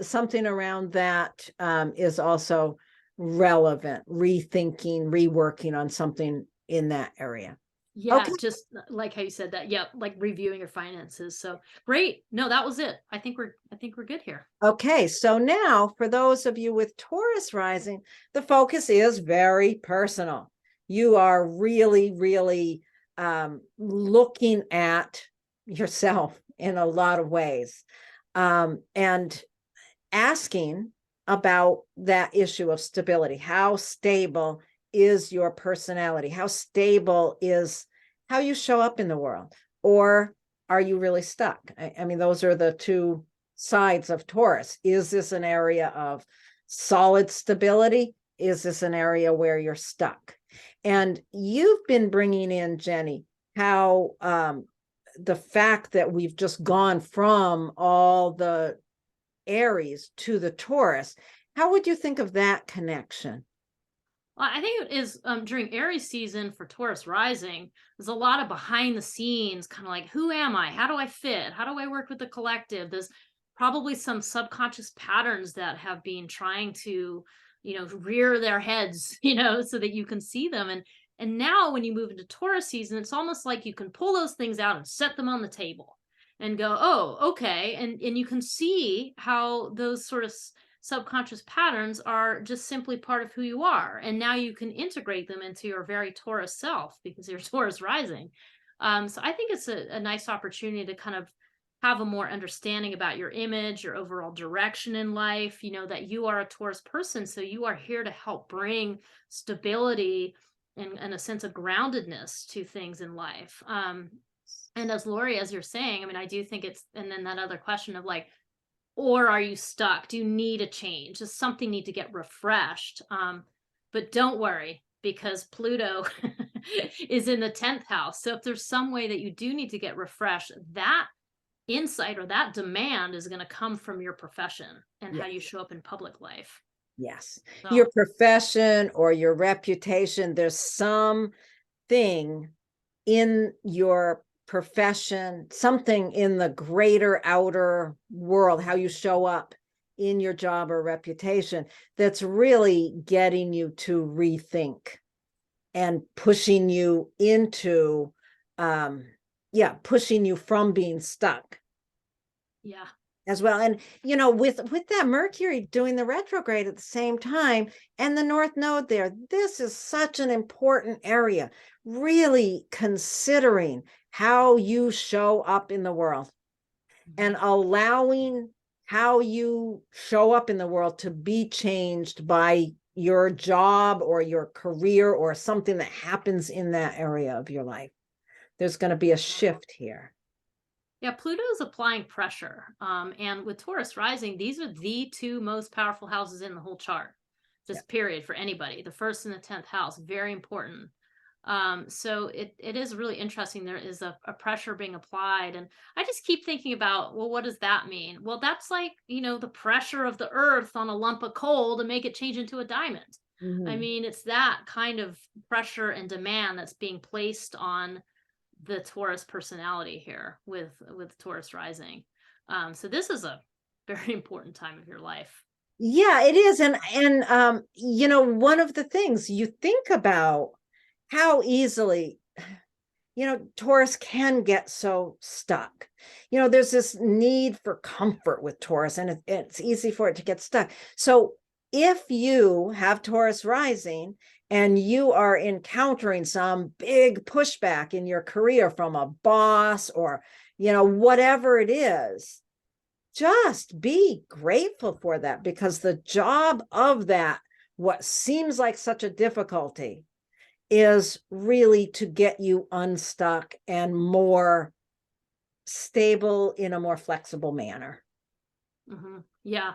Something around that is also relevant, rethinking, reworking on something in that area.
Yeah,
Okay.
just like how you said that. Yep, like reviewing your finances. So great. No, that was it. I think we're good here.
Okay, so now for those of you with Taurus rising, the focus is very personal. You are really, really looking at yourself in a lot of ways, and asking about that issue of stability. How stable is your personality? How stable is how you show up in the world? Or are you really stuck? I mean, those are the two sides of Taurus. Is this an area of solid stability? Is this an area where you're stuck? And you've been bringing in, Jenny, how the fact that we've just gone from all the Aries to the Taurus. How would you think of that connection?
Well, I think it is during Aries season for Taurus rising, there's a lot of behind the scenes, kind of like, who am I? How do I fit? How do I work with the collective? There's probably some subconscious patterns that have been trying to, rear their heads, so that you can see them. And now when you move into Taurus season, it's almost like you can pull those things out and set them on the table and go, oh, okay. And you can see how those sort of subconscious patterns are just simply part of who you are. And now you can integrate them into your very Taurus self because you're Taurus rising. So I think it's a nice opportunity to kind of have a more understanding about your image, your overall direction in life, that you are a Taurus person. So you are here to help bring stability and a sense of groundedness to things in life. And as Lori, as you're saying, I mean, I do think it's, and then that other question of like, or are you stuck? Do you need a change? Does something need to get refreshed? But don't worry, because Pluto is in the 10th house. So if there's some way that you do need to get refreshed, that insight or that demand is going to come from your profession and how you show up in public life.
Yes.
So,
Your profession or your reputation, there's something in your profession, something in the greater outer world, how you show up in your job or reputation, that's really getting you to rethink and pushing you into, pushing you from being stuck
yeah.
as well. And with that Mercury doing the retrograde at the same time and the North Node there, this is such an important area, really considering how you show up in the world and allowing how you show up in the world to be changed by your job or your career or something that happens in that area of your life. There's going to be a shift here.
Yeah, Pluto is applying pressure. And with Taurus rising, these are the two most powerful houses in the whole chart. Just period for anybody. The first and the 10th house, very important. So it is really interesting. There is a pressure being applied. And I just keep thinking about, well, what does that mean? Well, that's like, the pressure of the earth on a lump of coal to make it change into a diamond. I mean, it's that kind of pressure and demand that's being placed on the Taurus personality here with Taurus rising. So this is a very important time of your life.
Yeah, it is. And one of the things you think about how easily, Taurus can get so stuck. There's this need for comfort with Taurus, and it's easy for it to get stuck. So if you have Taurus rising and you are encountering some big pushback in your career from a boss or, whatever it is, just be grateful for that, because the job of that, what seems like such a difficulty, is really to get you unstuck and more stable in a more flexible manner.
Yeah.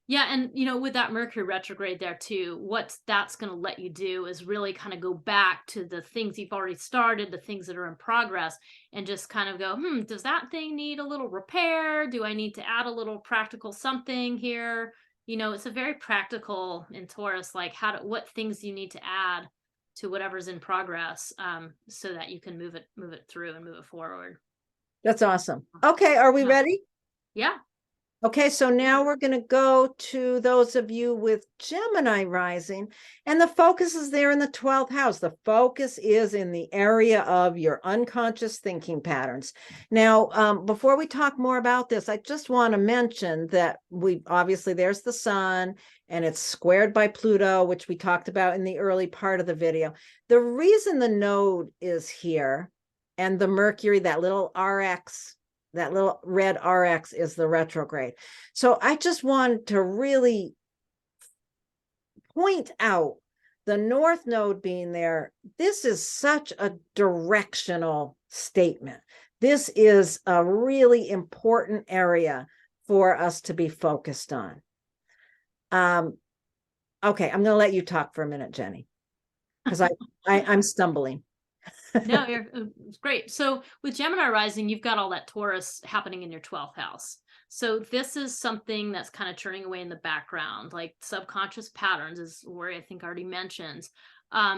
Yeah. And, with that Mercury retrograde there too, what that's going to let you do is really kind of go back to the things you've already started, the things that are in progress, and just kind of go, does that thing need a little repair? Do I need to add a little practical something here? It's a very practical in Taurus, like what things you need to add to whatever's in progress, so that you can move it through and move it forward.
That's awesome. Okay, are we ready?
Yeah.
Okay, so now we're going to go to those of you with Gemini rising, and the focus is there in the 12th house. The focus is in the area of your unconscious thinking patterns. Now, before we talk more about this, I just want to mention that obviously there's the sun and it's squared by Pluto, which we talked about in the early part of the video. The reason the node is here and the Mercury, that little RX, that little red RX is the retrograde. So I just want to really point out the North Node being there. This is such a directional statement. This is a really important area for us to be focused on. Okay, I'm going to let you talk for a minute, Jenny, because I'm stumbling.
No, it's great. So with Gemini rising, you've got all that Taurus happening in your 12th house. So this is something that's kind of churning away in the background, like subconscious patterns is where I think already mentions.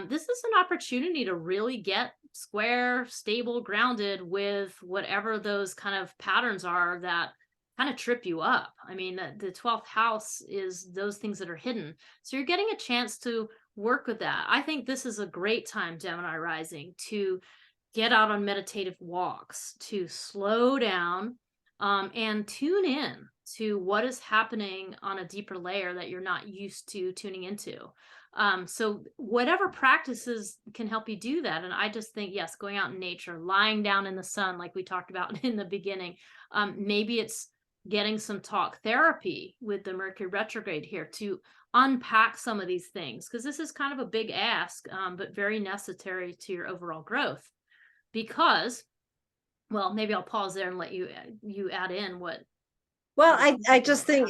This is an opportunity to really get square, stable, grounded with whatever those kind of patterns are that kind of trip you up. I mean, the 12th house is those things that are hidden. So you're getting a chance to work with that. I think this is a great time, Gemini rising, to get out on meditative walks, to slow down and tune in to what is happening on a deeper layer that you're not used to tuning into. So whatever practices can help you do that. And I just think, yes, going out in nature, lying down in the sun, like we talked about in the beginning, maybe it's getting some talk therapy with the Mercury retrograde here to unpack some of these things, because this is kind of a big ask, but very necessary to your overall growth. Because, well, maybe I'll pause there and let you add in what.
Well, I just think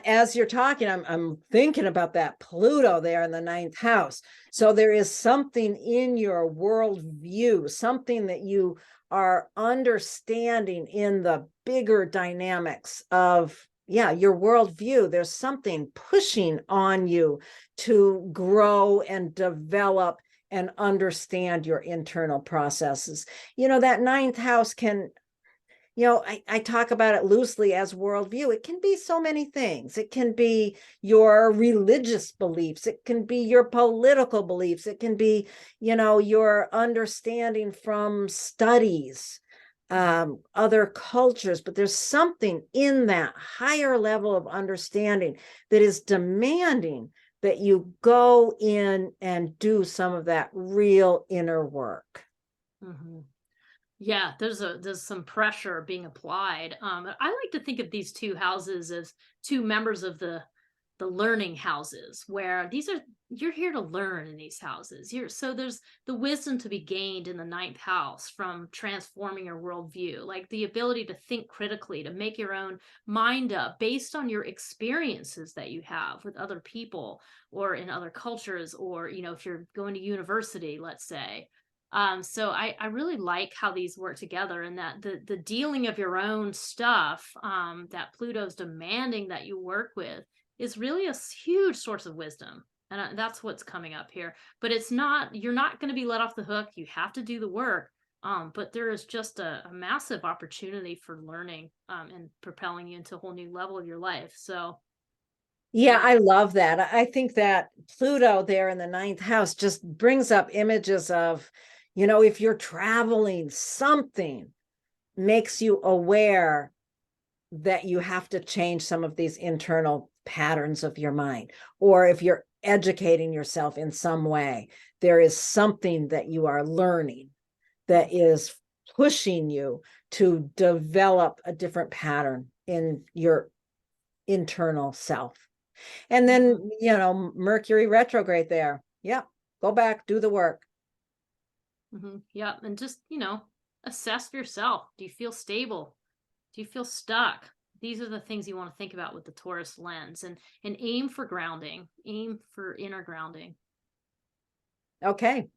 as you're talking, I'm thinking about that Pluto there in the 9th house. So there is something in your worldview, something that you are understanding in the bigger dynamics of, your worldview. There's something pushing on you to grow and develop and understand your internal processes. That 9th house can, I talk about it loosely as worldview. It can be so many things. It can be your religious beliefs. It can be your political beliefs. It can be, your understanding from studies, other cultures. But there's something in that higher level of understanding that is demanding that you go in and do some of that real inner work.
Mm-hmm. Yeah, there's some pressure being applied. I like to think of these two houses as two members of the learning houses, where you're here to learn in these houses. So there's the wisdom to be gained in the 9th house from transforming your worldview, like the ability to think critically, to make your own mind up based on your experiences that you have with other people or in other cultures, or if you're going to university, let's say. So I really like how these work together, and that the dealing of your own stuff that Pluto's demanding that you work with is really a huge source of wisdom. And that's what's coming up here. But you're not going to be let off the hook. You have to do the work. But there is just a massive opportunity for learning and propelling you into a whole new level of your life. So
yeah, I love that. I think that Pluto there in the 9th house just brings up images of, if you're traveling, something makes you aware that you have to change some of these internal patterns of your mind. Or if you're educating yourself in some way, there is something that you are learning that is pushing you to develop a different pattern in your internal self. And then, Mercury retrograde there. Yeah, go back, do the work.
Mm-hmm. Yeah, and just assess yourself. Do you feel stable? Do you feel stuck? These are the things you want to think about with the Taurus lens, and aim for grounding. Aim for inner grounding.
Okay.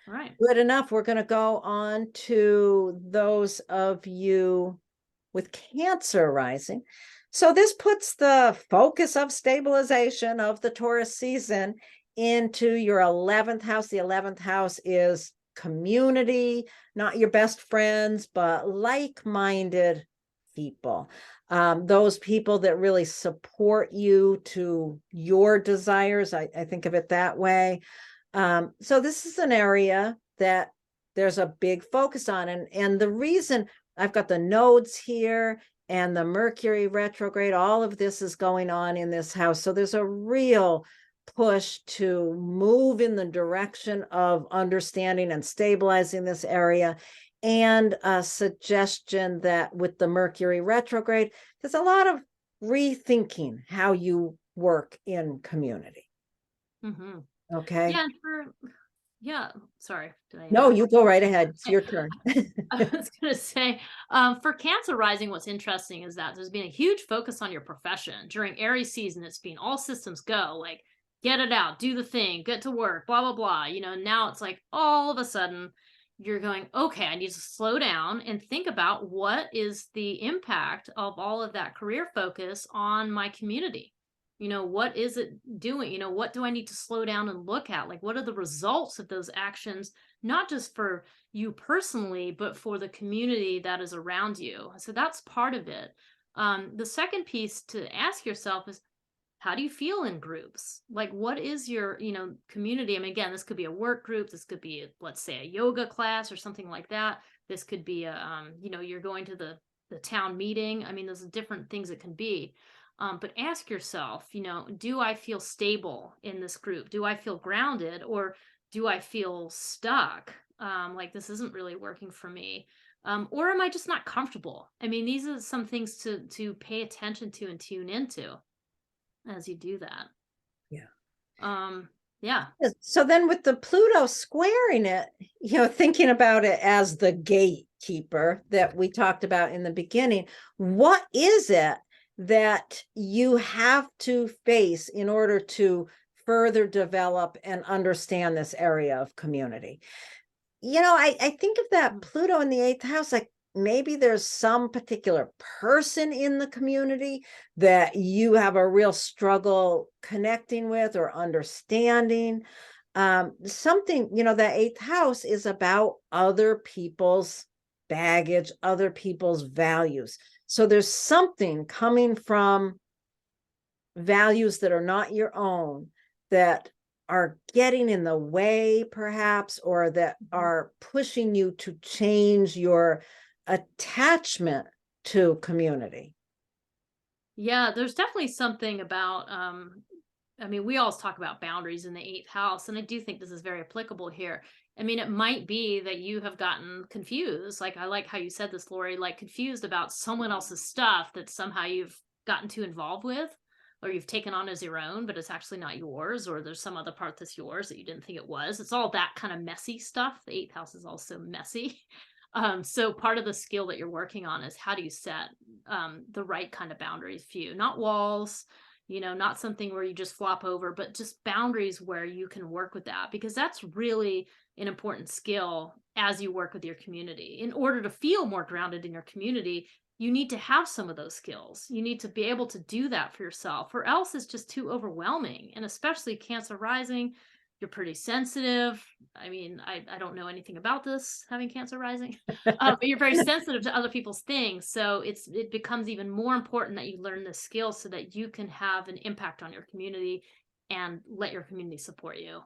All right.
Good enough. We're going to go on to those of you with Cancer rising. So this puts the focus of stabilization of the Taurus season into your 11th house. The 11th house is community, not your best friends, but like-minded people, those people that really support you to your desires. I think of it that way. So this is an area that there's a big focus on. And the reason I've got the nodes here and the Mercury retrograde, all of this is going on in this house. So there's a real push to move in the direction of understanding and stabilizing this area. And a suggestion that with the Mercury retrograde, there's a lot of rethinking how you work in community.
Mm-hmm.
Okay.
Yeah, sorry.
No, you go right ahead. It's your turn.
I was gonna say, for Cancer rising, what's interesting is that there's been a huge focus on your profession during Aries season. It's been all systems go, like get it out, do the thing, get to work, blah blah blah. Now it's like all of a sudden you're going, okay, I need to slow down and think about what is the impact of all of that career focus on my community. What is it doing? What do I need to slow down and look at? Like, what are the results of those actions, not just for you personally, but for the community that is around you? So that's part of it. The second piece to ask yourself is, how do you feel in groups? Like, what is your, community? I mean, again, this could be a work group. This could be, let's say, a yoga class or something like that. This could be you're going to the town meeting. I mean, there's different things it can be. But ask yourself, do I feel stable in this group? Do I feel grounded, or do I feel stuck? Like this isn't really working for me. Or am I just not comfortable? I mean, these are some things to pay attention to and tune into as you do that.
Yeah.
Yeah.
So then with the Pluto squaring it, thinking about it as the gatekeeper that we talked about in the beginning, what is it that you have to face in order to further develop and understand this area of community? I think of that Pluto in the 8th house, like maybe there's some particular person in the community that you have a real struggle connecting with or understanding. Something, that 8th house is about other people's baggage, other people's values. So there's something coming from values that are not your own that are getting in the way, perhaps, or that are pushing you to change your attachment to community.
Yeah, there's definitely something about, I mean, we always talk about boundaries in the 8th house, and I do think this is very applicable here. I mean, it might be that you have gotten confused. Like, I like how you said this, Lori, like confused about someone else's stuff that somehow you've gotten too involved with, or you've taken on as your own, but it's actually not yours, or there's some other part that's yours that you didn't think it was. It's all that kind of messy stuff. The 8th house is also messy. So part of the skill that you're working on is how do you set the right kind of boundaries for you? Not walls, not something where you just flop over, but just boundaries where you can work with that, because that's really an important skill as you work with your community. In order to feel more grounded in your community, you need to have some of those skills. You need to be able to do that for yourself, or else it's just too overwhelming. And especially Cancer rising, you're pretty sensitive. I mean, I don't know anything about this, having Cancer rising, but you're very sensitive to other people's things. So it becomes even more important that you learn this skill so that you can have an impact on your community and let your community support you.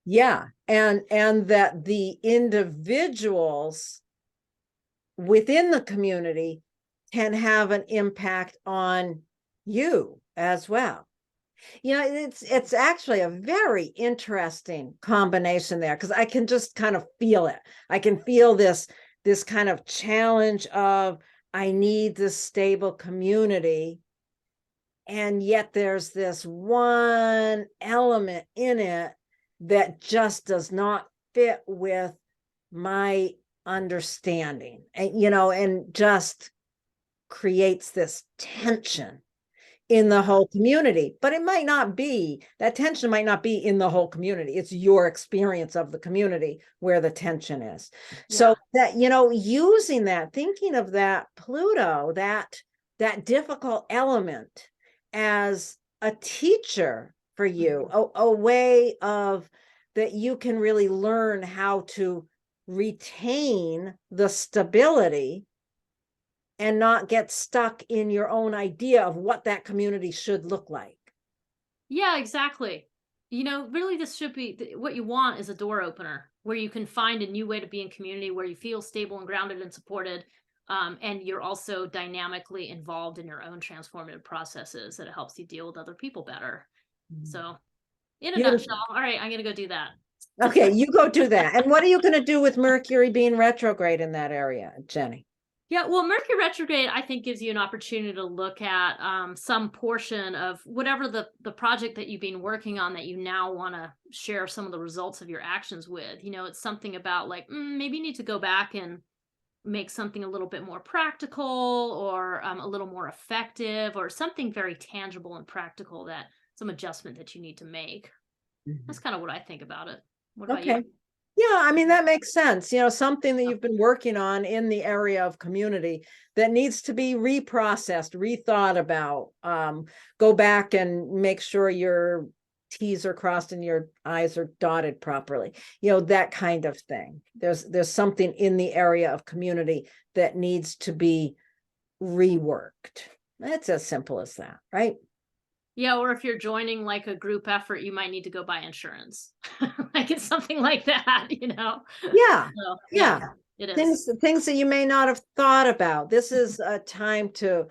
Yeah. And that the individuals within the community can have an impact on you as well. It's actually a very interesting combination there, because I can just kind of feel it. I can feel this kind of challenge of, I need this stable community. And yet there's this one element in it that just does not fit with my understanding, and just creates this tension in the whole community. But it might not be, that tension might not be in the whole community. It's your experience of the community where the tension is. Yeah. So that, using that, thinking of that Pluto, that difficult element as a teacher for you, a way of that you can really learn how to retain the stability and not get stuck in your own idea of what that community should look like.
Yeah, exactly. Really, this should be what you want is a door opener where you can find a new way to be in community, where you feel stable and grounded and supported. And you're also dynamically involved in your own transformative processes that it helps you deal with other people better. So, in a
Beautiful.
nutshell, all right, I'm going to go do that.
Okay, you go do that. And what are you going to do with Mercury being retrograde in that area, Jenny?
Yeah, well, Mercury retrograde, I think, gives you an opportunity to look at some portion of whatever the project that you've been working on that you now want to share some of the results of your actions with. It's something about like maybe you need to go back and make something a little bit more practical or a little more effective or something very tangible and practical, that some adjustment that you need to make. That's kind of what I think about it. What about you?
Okay. Yeah, I mean, that makes sense. Something that you've been working on in the area of community that needs to be reprocessed, rethought about. Go back and make sure your T's are crossed and your I's are dotted properly. That kind of thing. There's something in the area of community that needs to be reworked. It's as simple as that, right?
Yeah, or if you're joining like a group effort, you might need to go buy insurance. Like it's something like that.
Yeah.
So,
Yeah.
it is.
Things that you may not have thought about. This is a time to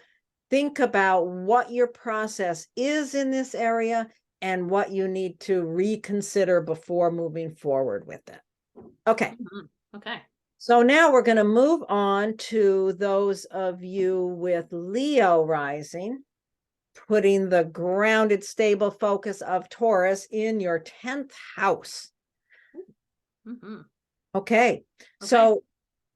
think about what your process is in this area and what you need to reconsider before moving forward with it. Okay.
Okay.
So now we're going to move on to those of you with Leo rising, putting the grounded, stable focus of Taurus in your 10th house. Okay. So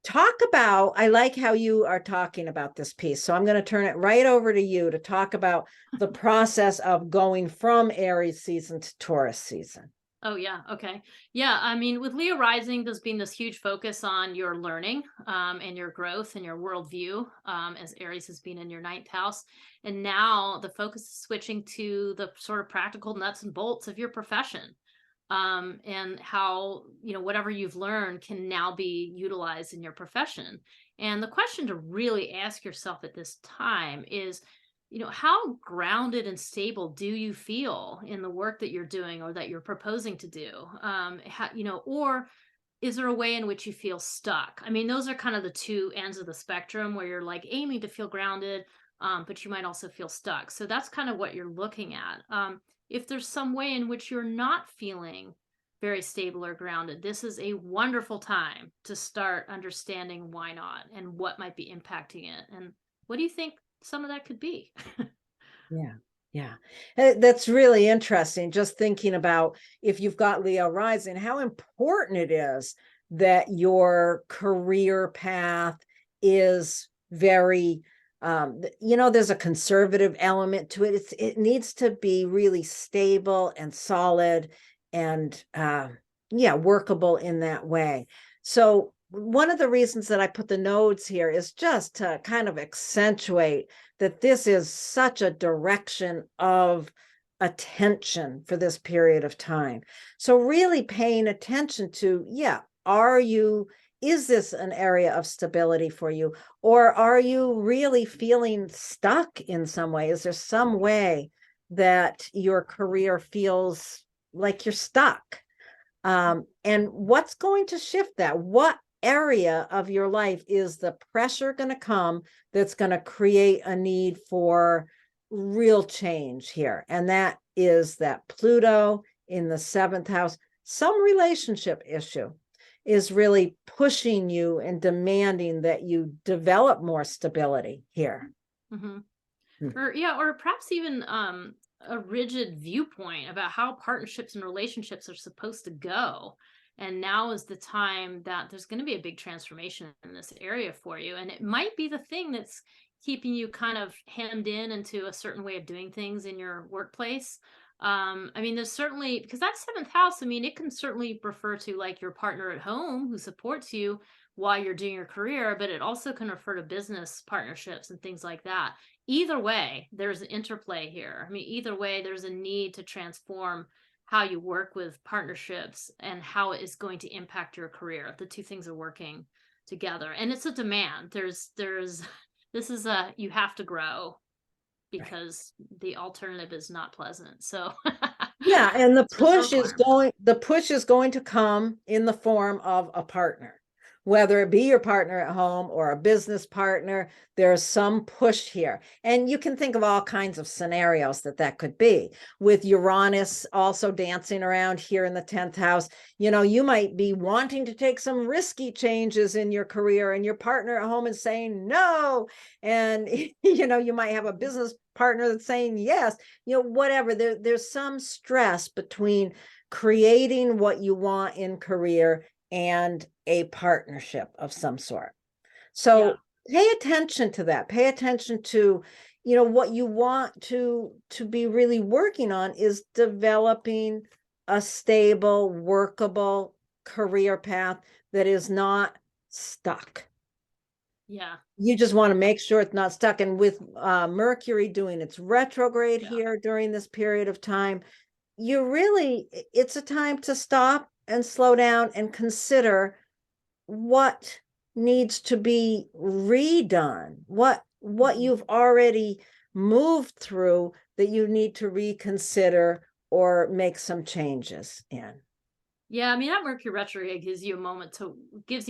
talk about, I like how you are talking about this piece. So I'm going to turn it right over to you to talk about the process of going from Aries season to Taurus season.
Oh, yeah. Okay. Yeah. I mean, with Leo rising, there's been this huge focus on your learning and your growth and your worldview, as Aries has been in your 9th house. And now the focus is switching to the sort of practical nuts and bolts of your profession, and how, whatever you've learned can now be utilized in your profession. And the question to really ask yourself at this time is, how grounded and stable do you feel in the work that you're doing or that you're proposing to do? Or is there a way in which you feel stuck? I mean, those are kind of the two ends of the spectrum where you're like aiming to feel grounded, but you might also feel stuck. So that's kind of what you're looking at. If there's some way in which you're not feeling very stable or grounded, this is a wonderful time to start understanding why not and what might be impacting it. And what do you think some of that could be?
Yeah. That's really interesting. Just thinking about if you've got Leo rising, how important it is that your career path is very, there's a conservative element to it. It needs to be really stable and solid and, workable in that way. So one of the reasons that I put the nodes here is just to kind of accentuate that this is such a direction of attention for this period of time. So really paying attention to, is this an area of stability for you? Or are you really feeling stuck in some way? Is there some way that your career feels like you're stuck? And what's going to shift that? What area of your life is the pressure going to come that's going to create a need for real change here? And that is that Pluto in the 7th house, some relationship issue is really pushing you and demanding that you develop more stability here.
Or perhaps even a rigid viewpoint about how partnerships and relationships are supposed to go. And now is the time that there's going to be a big transformation in this area for you. And it might be the thing that's keeping you kind of hemmed in into a certain way of doing things in your workplace. I mean, there's certainly, because that 7th house, I mean, it can certainly refer to like your partner at home who supports you while you're doing your career, but it also can refer to business partnerships and things like that. Either way, there's an interplay here. I mean, either way, there's a need to transform how you work with partnerships and how it is going to impact your career. The two things are working together, and it's a demand. There's This is you have to grow because the alternative is not pleasant. So
Yeah, and
it's just a requirement.
the push is going to come in the form of a partner. Whether it be your partner at home or a business partner, there's some push here. And you can think of all kinds of scenarios that could be. With Uranus also dancing around here in the 10th house, you know, you might be wanting to take some risky changes in your career, and your partner at home is saying no. And, you know, you might have a business partner that's saying yes, you know, whatever. There's some stress between creating what you want in career and a partnership of some sort. So pay attention to that. Pay attention to, you know, what you want to be really working on is developing a stable, workable career path that is not stuck.
Yeah.
You just want to make sure it's not stuck. And with Mercury doing its retrograde here during this period of time, it's a time to stop and slow down and consider what needs to be redone, what you've already moved through that you need to reconsider or make some changes in.
Yeah, I mean, that Mercury retrograde gives you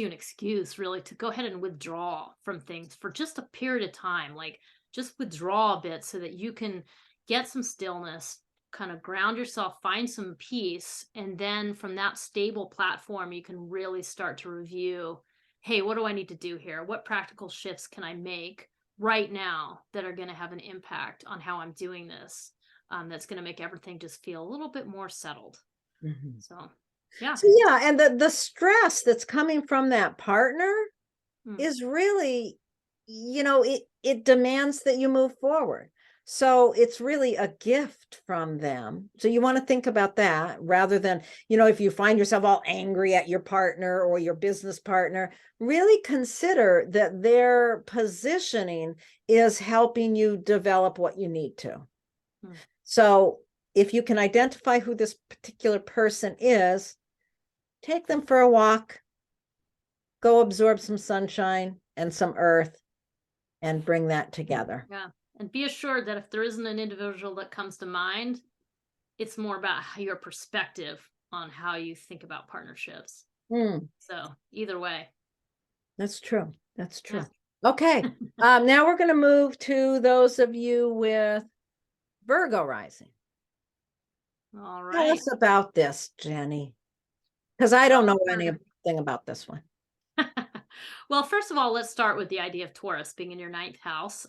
an excuse really to go ahead and withdraw from things for just a period of time. Like, just withdraw a bit so that you can get some stillness, kind of ground yourself, find some peace, and then from that stable platform, you can really start to review, hey, what do I need to do here? What practical shifts can I make right now that are going to have an impact on how I'm doing this? That's going to make everything just feel a little bit more settled.
Mm-hmm.
So yeah.
So yeah, and the stress that's coming from that partner is really, you know, it demands that you move forward. So it's really a gift from them. So you want to think about that rather than, you know, if you find yourself all angry at your partner or your business partner, really consider that their positioning is helping you develop what you need to. So if you can identify who this particular person is, take them for a walk, go absorb some sunshine and some earth, and bring that together.
Yeah. And be assured that if there isn't an individual that comes to mind, it's more about your perspective on how you think about partnerships. So either way.
That's true. That's true. Yeah. Okay. Now we're going to move to those of you with Virgo rising.
All right.
Tell us about this, Jenny, because I don't know anything about this one.
Well, first of all, let's start with the idea of Taurus being in your 9th house.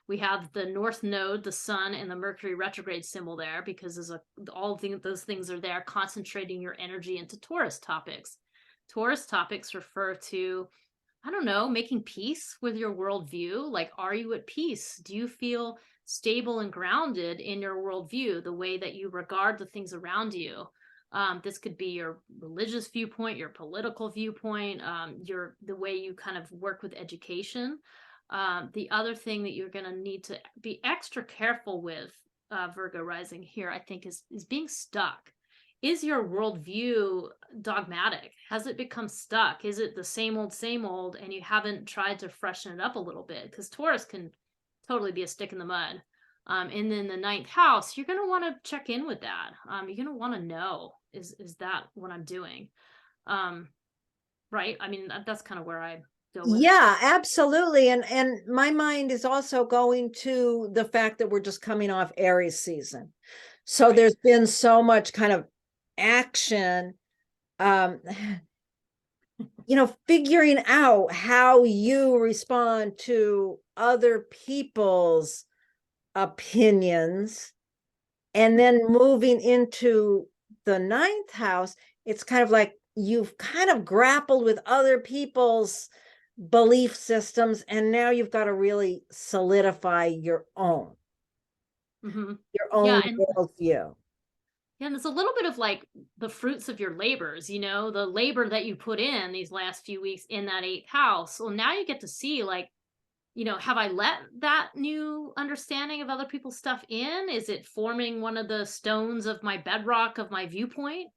We have the North Node, the Sun, and the Mercury retrograde symbol there because those things are there concentrating your energy into Taurus topics. Taurus topics refer to, I don't know, making peace with your worldview. Like, are you at peace? Do you feel stable and grounded in your worldview, the way that you regard the things around you? This could be your religious viewpoint, your political viewpoint, the way you kind of work with education. The other thing that you're going to need to be extra careful with, Virgo rising here, I think, is being stuck. Is your worldview dogmatic? Has it become stuck? Is it the same old, and you haven't tried to freshen it up a little bit? Because Taurus can totally be a stick in the mud. And then the 9th house, you're going to want to check in with that. You're going to want to know, is that what I'm doing? Right. I mean, that's kind of where I go with
it. Absolutely. And my mind is also going to the fact that we're just coming off Aries season. So there's been so much kind of action, you know, figuring out how you respond to other people's opinions, and then moving into the 9th house, it's kind of like you've kind of grappled with other people's belief systems, and now you've got to really solidify your own worldview.
Yeah, and it's a little bit of like the fruits of your labors, you know, the labor that you put in these last few weeks in that 8th house. Well, now you get to see, like, you know, have I let that new understanding of other people's stuff in? Is it forming one of the stones of my bedrock of my viewpoint?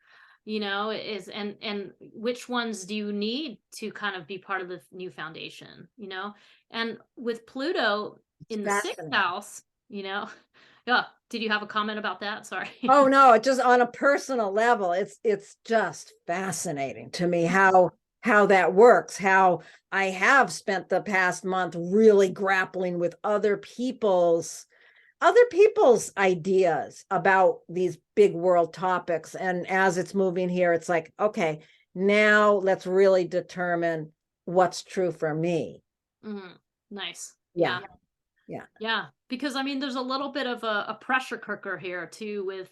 you know, is and which ones do you need to kind of be part of the new foundation, you know? And with Pluto
It's
in the sixth
fascinating.
house, you know, yeah. Did you have a comment about that? Sorry.
Oh no, just on a personal level, it's just fascinating to me how that works, how I have spent the past month really grappling with other people's ideas about these big world topics. And as it's moving here, it's like, okay, now let's really determine what's true for me.
Nice.
Yeah.
Yeah.
Yeah.
Yeah. Because I mean, there's a little bit of a pressure cooker here too with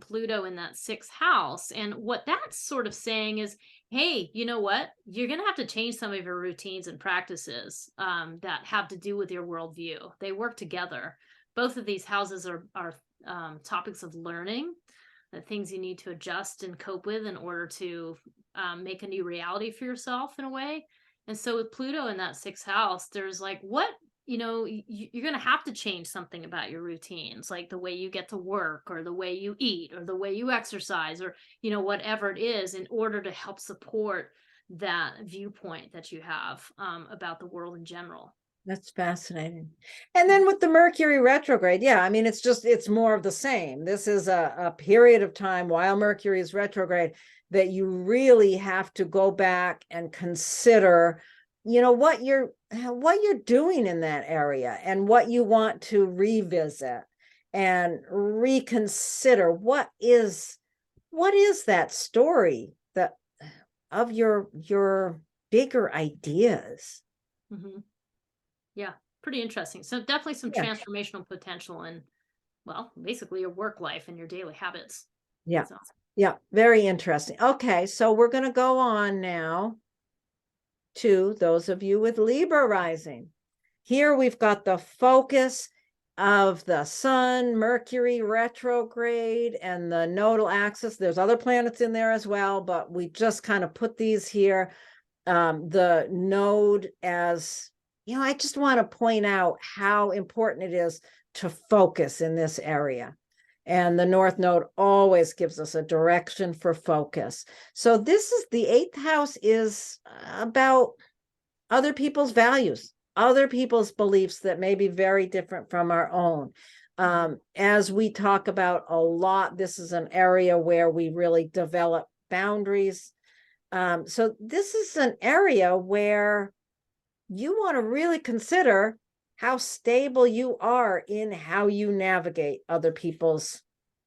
Pluto in that sixth house. And what that's sort of saying is, hey, you know what? You're going to have to change some of your routines and practices that have to do with your worldview. They work together. Both of these houses are topics of learning, the things you need to adjust and cope with in order to make a new reality for yourself in a way. And so with Pluto in that sixth house, there's like, what, you know, you're going to have to change something about your routines, like the way you get to work or the way you eat or the way you exercise or, you know, whatever it is in order to help support that viewpoint that you have about the world in general.
That's fascinating. And then with the Mercury retrograde, yeah, I mean, it's more of the same. This is a period of time while Mercury is retrograde that you really have to go back and consider, you know, what you're doing in that area and what you want to revisit and reconsider what is that story that of your bigger ideas.
Mm-hmm. Yeah, pretty interesting. So definitely some
Yeah.
transformational potential in, well, basically your work life and your daily habits.
Yeah.
So,
Yeah. Very interesting. Okay. So we're going to go on now to those of you with Libra rising. Here we've got the focus of the Sun, Mercury retrograde, and the nodal axis. There's other planets in there as well, but we just kind of put these here. The node as, you know, I just want to point out how important it is to focus in this area. And the North Node always gives us a direction for focus. So this is the eighth house is about other people's values, other people's beliefs that may be very different from our own. As we talk about a lot, this is an area where we really develop boundaries. So this is an area where you want to really consider how stable you are in how you navigate other people's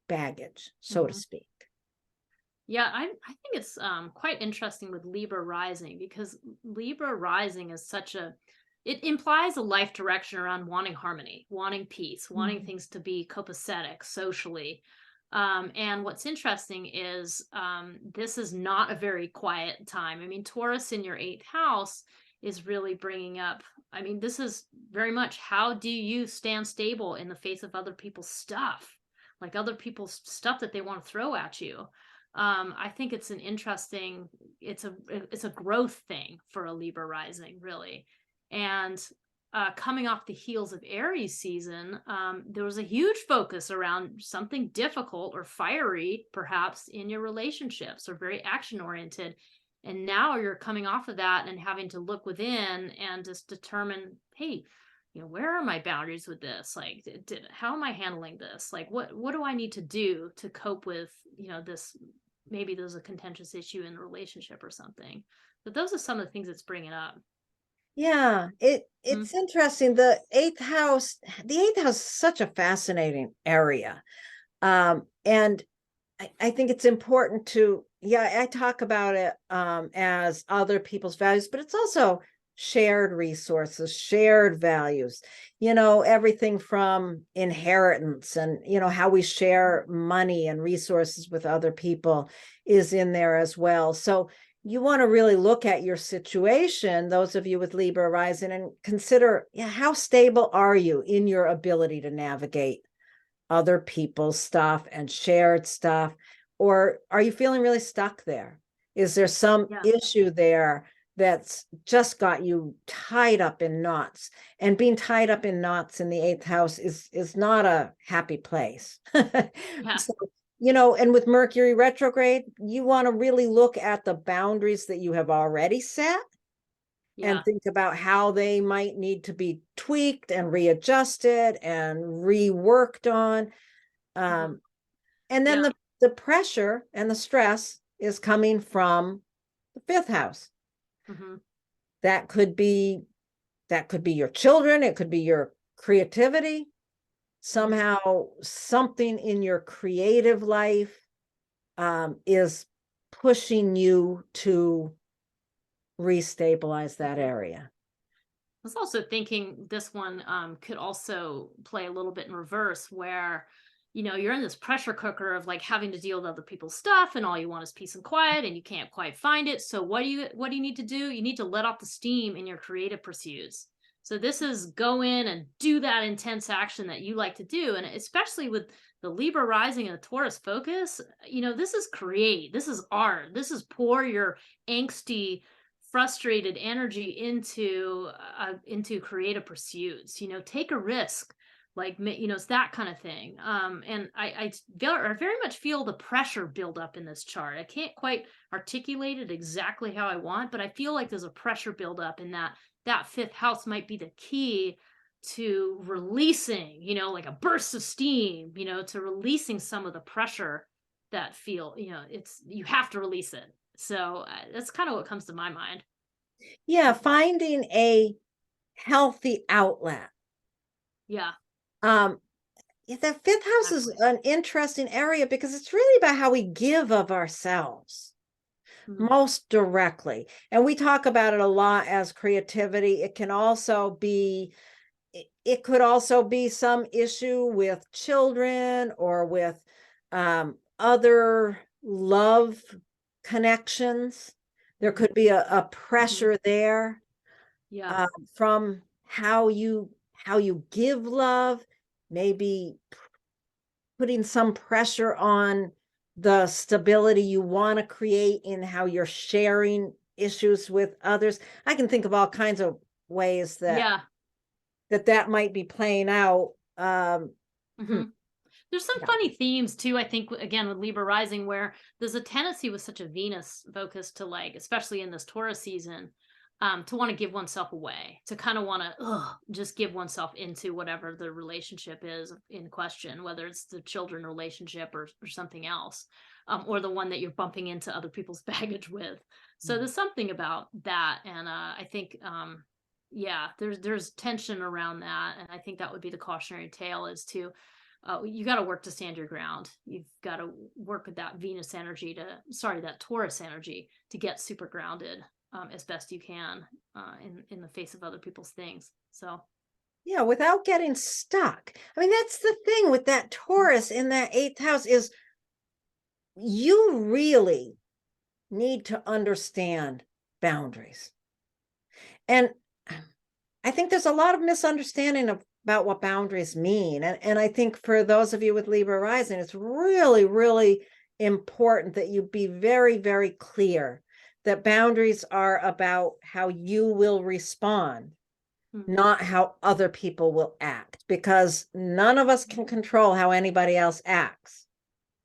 baggage, so to speak.
yeah, I think it's quite interesting with Libra rising because Libra rising is such a, it implies a life direction around wanting harmony, wanting peace, wanting things to be copacetic socially. And what's interesting is this is not a very quiet time. I mean, Taurus in your eighth house is really bringing up, I mean, this is very much how do you stand stable in the face of other people's stuff, like other people's stuff that they want to throw at you. I think it's an interesting, it's a growth thing for a Libra rising, really. And coming off the heels of Aries season, there was a huge focus around something difficult or fiery, perhaps in your relationships, or very action oriented. And now you're coming off of that and having to look within and just determine, hey, you know, where are my boundaries with this? Like, how am I handling this? Like, what do I need to do to cope with, you know, this? Maybe there's a contentious issue in the relationship or something. But those are some of the things it's bringing up.
Yeah, it's interesting. The eighth house is such a fascinating area. And I think it's important to, yeah, I talk about it as other people's values, but it's also shared resources, shared values, you know, everything from inheritance and, you know, how we share money and resources with other people is in there as well. So you want to really look at your situation, those of you with Libra rising, and consider, yeah, how stable are you in your ability to navigate other people's stuff and shared stuff? Or are you feeling really stuck there? Is there some issue there that's just got you tied up in knots? And being tied up in knots in the eighth house is not a happy place.
Yeah.
So and with Mercury retrograde, you want to really look at the boundaries that you have already set and think about how they might need to be tweaked and readjusted and reworked on. And then the pressure and the stress is coming from the fifth house. That could be your children. It could be your creativity. Somehow something in your creative life is pushing you to restabilize that area.
I was also thinking this one could also play a little bit in reverse, where you're in this pressure cooker of like having to deal with other people's stuff, and all you want is peace and quiet, and you can't quite find it. So what do you need to do? You need to let off the steam in your creative pursuits. So this is go in and do that intense action that you like to do. And especially with the Libra rising and the Taurus focus, this is create, this is art, this is pour your angsty, frustrated energy into creative pursuits. Take a risk, like, it's that kind of thing. And I very much feel the pressure build up in this chart. I can't quite articulate it exactly how I want, but I feel like there's a pressure build up in that fifth house might be the key to releasing, like a burst of steam, to releasing some of the pressure that you have to release it. So that's kind of what comes to my mind.
Yeah, finding a healthy outlet.
Yeah.
The fifth house is an interesting area because it's really about how we give of ourselves most directly. And we talk about it a lot as creativity. It could also be some issue with children or with other love connections. There could be a pressure there from how you give love, maybe putting some pressure on the stability you want to create in how you're sharing issues with others. I can think of all kinds of ways that might be playing out.
There's some funny themes too, I think, again, with Libra rising, where there's a tendency with such a Venus focus to, like, especially in this Taurus season, to want to give oneself away, to kind of want to just give oneself into whatever the relationship is in question, whether it's the children relationship or something else, or the one that you're bumping into other people's baggage with. So there's something about that. And I think, there's tension around that. And I think that would be the cautionary tale, is to, you got to work to stand your ground. You've got to work with that Venus energy that Taurus energy to get super grounded as best you can in the face of other people's things. So,
yeah, without getting stuck. I mean, that's the thing with that Taurus in that eighth house, is you really need to understand boundaries. And I think there's a lot of misunderstanding about what boundaries mean. And I think for those of you with Libra rising, it's really, really important that you be very, very clear that boundaries are about how you will respond, not how other people will act, because none of us can control how anybody else acts.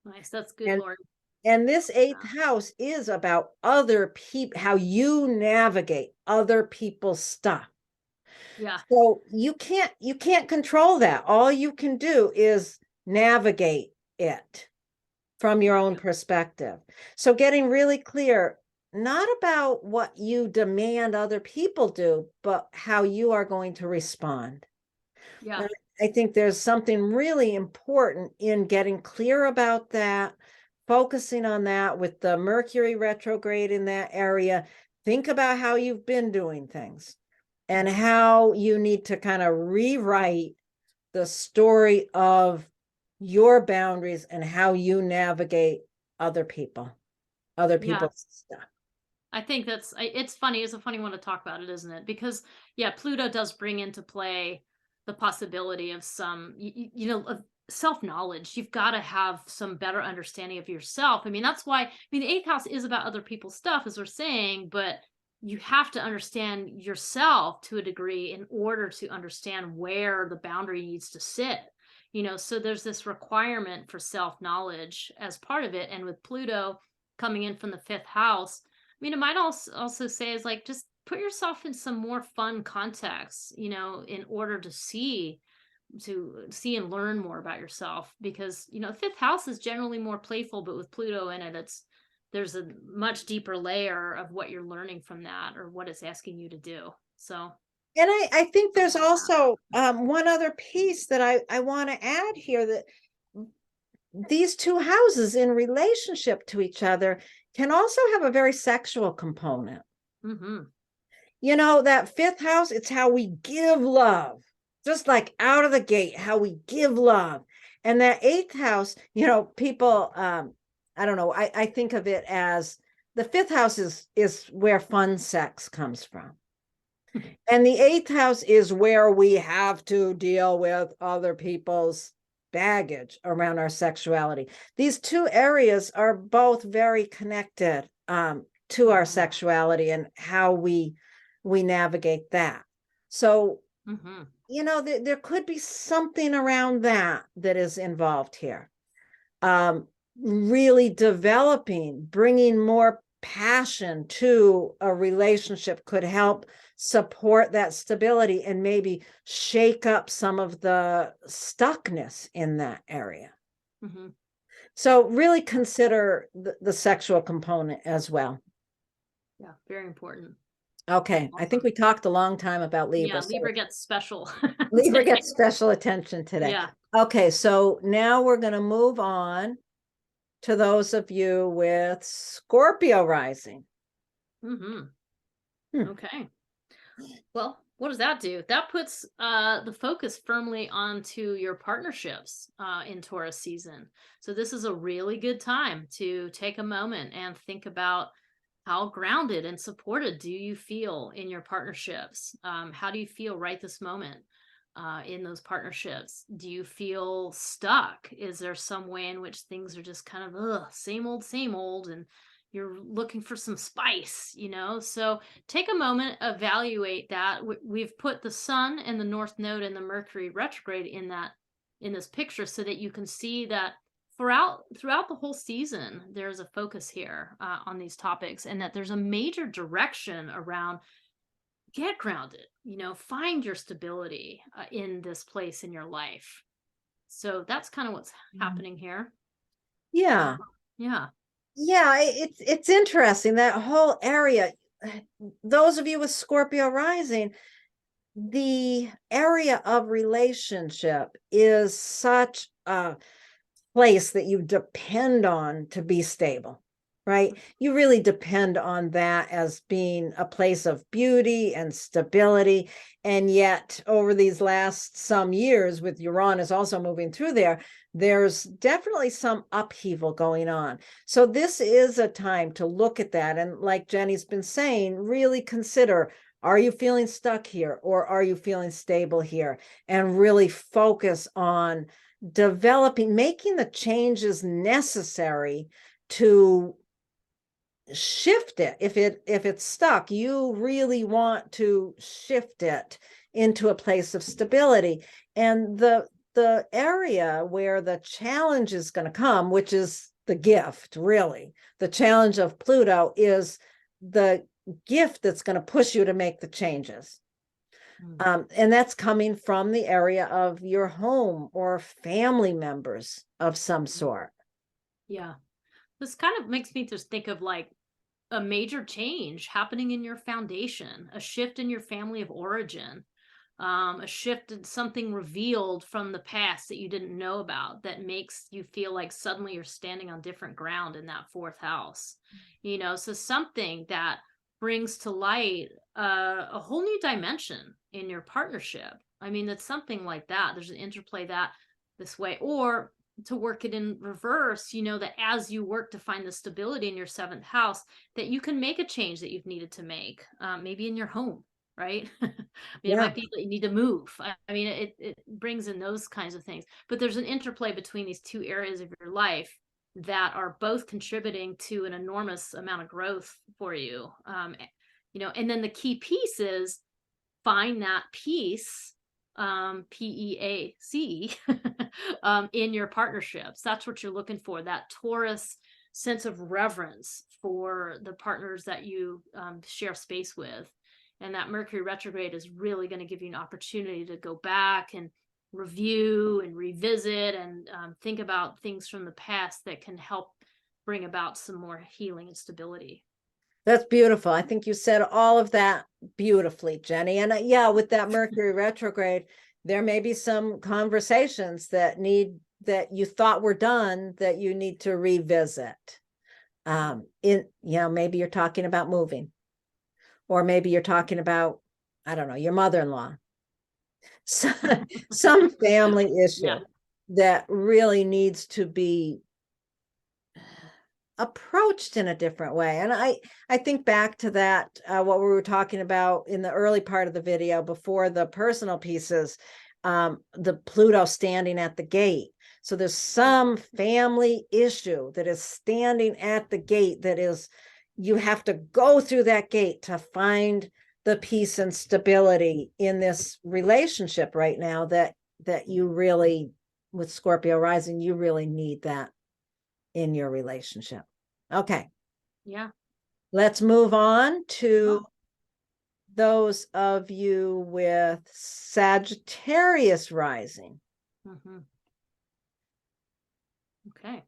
Nice. That's good, Lord.
And this eighth house is about other people, how you navigate other people's stuff.
Yeah.
So you can't control that. All you can do is navigate it from your own perspective. So getting really clear, not about what you demand other people do, but how you are going to respond.
Yeah.
And I think there's something really important in getting clear about that, focusing on that with the Mercury retrograde in that area. Think about how you've been doing things and how you need to kind of rewrite the story of your boundaries and how you navigate other people's stuff.
I think it's funny. It's a funny one to talk about it, isn't it? Because Pluto does bring into play the possibility of some, of self-knowledge. You've got to have some better understanding of yourself. I mean, that's why, the eighth house is about other people's stuff, as we're saying, but you have to understand yourself to a degree in order to understand where the boundary needs to sit. So there's this requirement for self-knowledge as part of it. And with Pluto coming in from the fifth house, it might also say is like, just put yourself in some more fun contexts, in order to see and learn more about yourself, because fifth house is generally more playful, but with Pluto in it, there's a much deeper layer of what you're learning from that, or what it's asking you to do. So,
and I think there's also one other piece that I want to add here, that these two houses in relationship to each other can also have a very sexual component. That fifth house, it's how we give love, just like out of the gate, how we give love. And that eighth house, people, I don't know, I think of it as the fifth house is where fun sex comes from. And the eighth house is where we have to deal with other people's baggage around our sexuality. These two areas are both very connected to our sexuality and how we navigate that. So, there could be something around that is involved here. Really developing, bringing more passion to a relationship could help support that stability and maybe shake up some of the stuckness in that area. So really consider the sexual component as well.
Yeah, very important.
Okay, I think we talked a long time about Libra.
Yeah, Libra gets special.
Libra gets special attention today.
Yeah.
Okay, so now we're going to move on to those of you with Scorpio rising.
Okay. Well, what does that do? That puts the focus firmly onto your partnerships in Taurus season. So this is a really good time to take a moment and think about how grounded and supported do you feel in your partnerships? How do you feel right this moment in those partnerships? Do you feel stuck? Is there some way in which things are just kind of same old, and you're looking for some spice, So take a moment, evaluate that. We've put the sun and the North Node and the Mercury retrograde in this picture, so that you can see that throughout the whole season, there's a focus here on these topics, and that there's a major direction around get grounded, find your stability in this place in your life. So that's kind of what's happening here.
Yeah.
Yeah.
It's interesting, that whole area. Those of you with Scorpio rising, the area of relationship is such a place that you depend on to be stable, right? You really depend on that as being a place of beauty and stability. And yet over these last some years, with Uranus also moving through there, there's definitely some upheaval going on. So this is a time to look at that. And like Jenny's been saying, really consider, are you feeling stuck here, or are you feeling stable here? And really focus on developing, making the changes necessary to shift it. If it's stuck, you really want to shift it into a place of stability. And the area where the challenge is going to come, which is the gift, really, the challenge of Pluto is the gift that's going to push you to make the changes. And that's coming from the area of your home or family members of some sort.
Yeah. This kind of makes me just think of like a major change happening in your foundation, a shift in your family of origin, a shift in something revealed from the past that you didn't know about, that makes you feel like suddenly you're standing on different ground in that fourth house. So something that brings to light a whole new dimension in your partnership. It's something like that. There's an interplay that this way, or to work it in reverse, that as you work to find the stability in your seventh house, that you can make a change that you've needed to make, maybe in your home, right? It might be that you need to move. It brings in those kinds of things, but there's an interplay between these two areas of your life that are both contributing to an enormous amount of growth for you. And then the key piece is find that peace, PEAC, in your partnerships. That's what you're looking for, that Taurus sense of reverence for the partners that you share space with. And that Mercury retrograde is really going to give you an opportunity to go back and review and revisit and think about things from the past that can help bring about some more healing and stability.
That's beautiful. I think you said all of that beautifully, Jenny. And yeah, with that Mercury retrograde, there may be some conversations that you thought were done that you need to revisit. Maybe you're talking about moving, or maybe you're talking about, I don't know, your mother-in-law, some family issue that really needs to be approached in a different way. And I think back to that, what we were talking about in the early part of the video before the personal pieces, the Pluto standing at the gate. So there's some family issue that is standing at the gate that is, you have to go through that gate to find the peace and stability in this relationship right now that you really, with Scorpio rising, you really need that in your relationship. Okay.
Yeah.
Let's move on to those of you with Sagittarius rising.
Okay.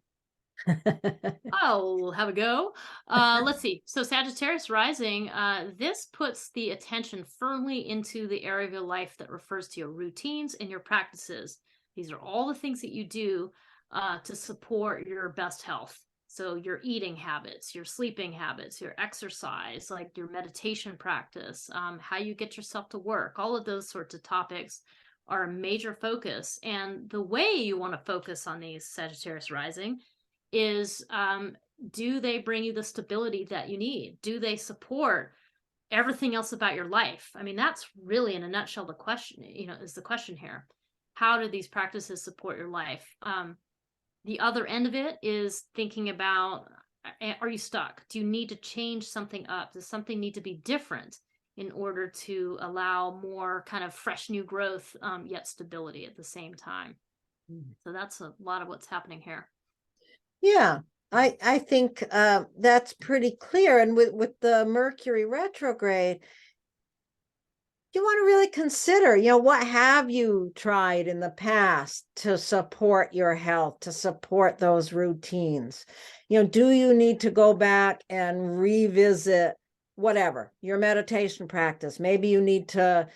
I'll have a go. Let's see. So Sagittarius rising, this puts the attention firmly into the area of your life that refers to your routines and your practices. These are all the things that you do to support your best health. So your eating habits, your sleeping habits, your exercise, like your meditation practice, how you get yourself to work, all of those sorts of topics are a major focus. And the way you want to focus on these Sagittarius rising is, do they bring you the stability that you need? Do they support everything else about your life? I mean, that's really in a nutshell the question, is the question here. How do these practices support your life? The other end of it is thinking about, are you stuck? Do you need to change something up? Does something need to be different in order to allow more kind of fresh new growth, yet stability at the same time? So that's a lot of what's happening here.
Yeah, I think that's pretty clear. And with the Mercury retrograde, you want to really consider, what have you tried in the past to support your health, to support those routines? Do you need to go back and revisit whatever, your meditation practice? Maybe you need to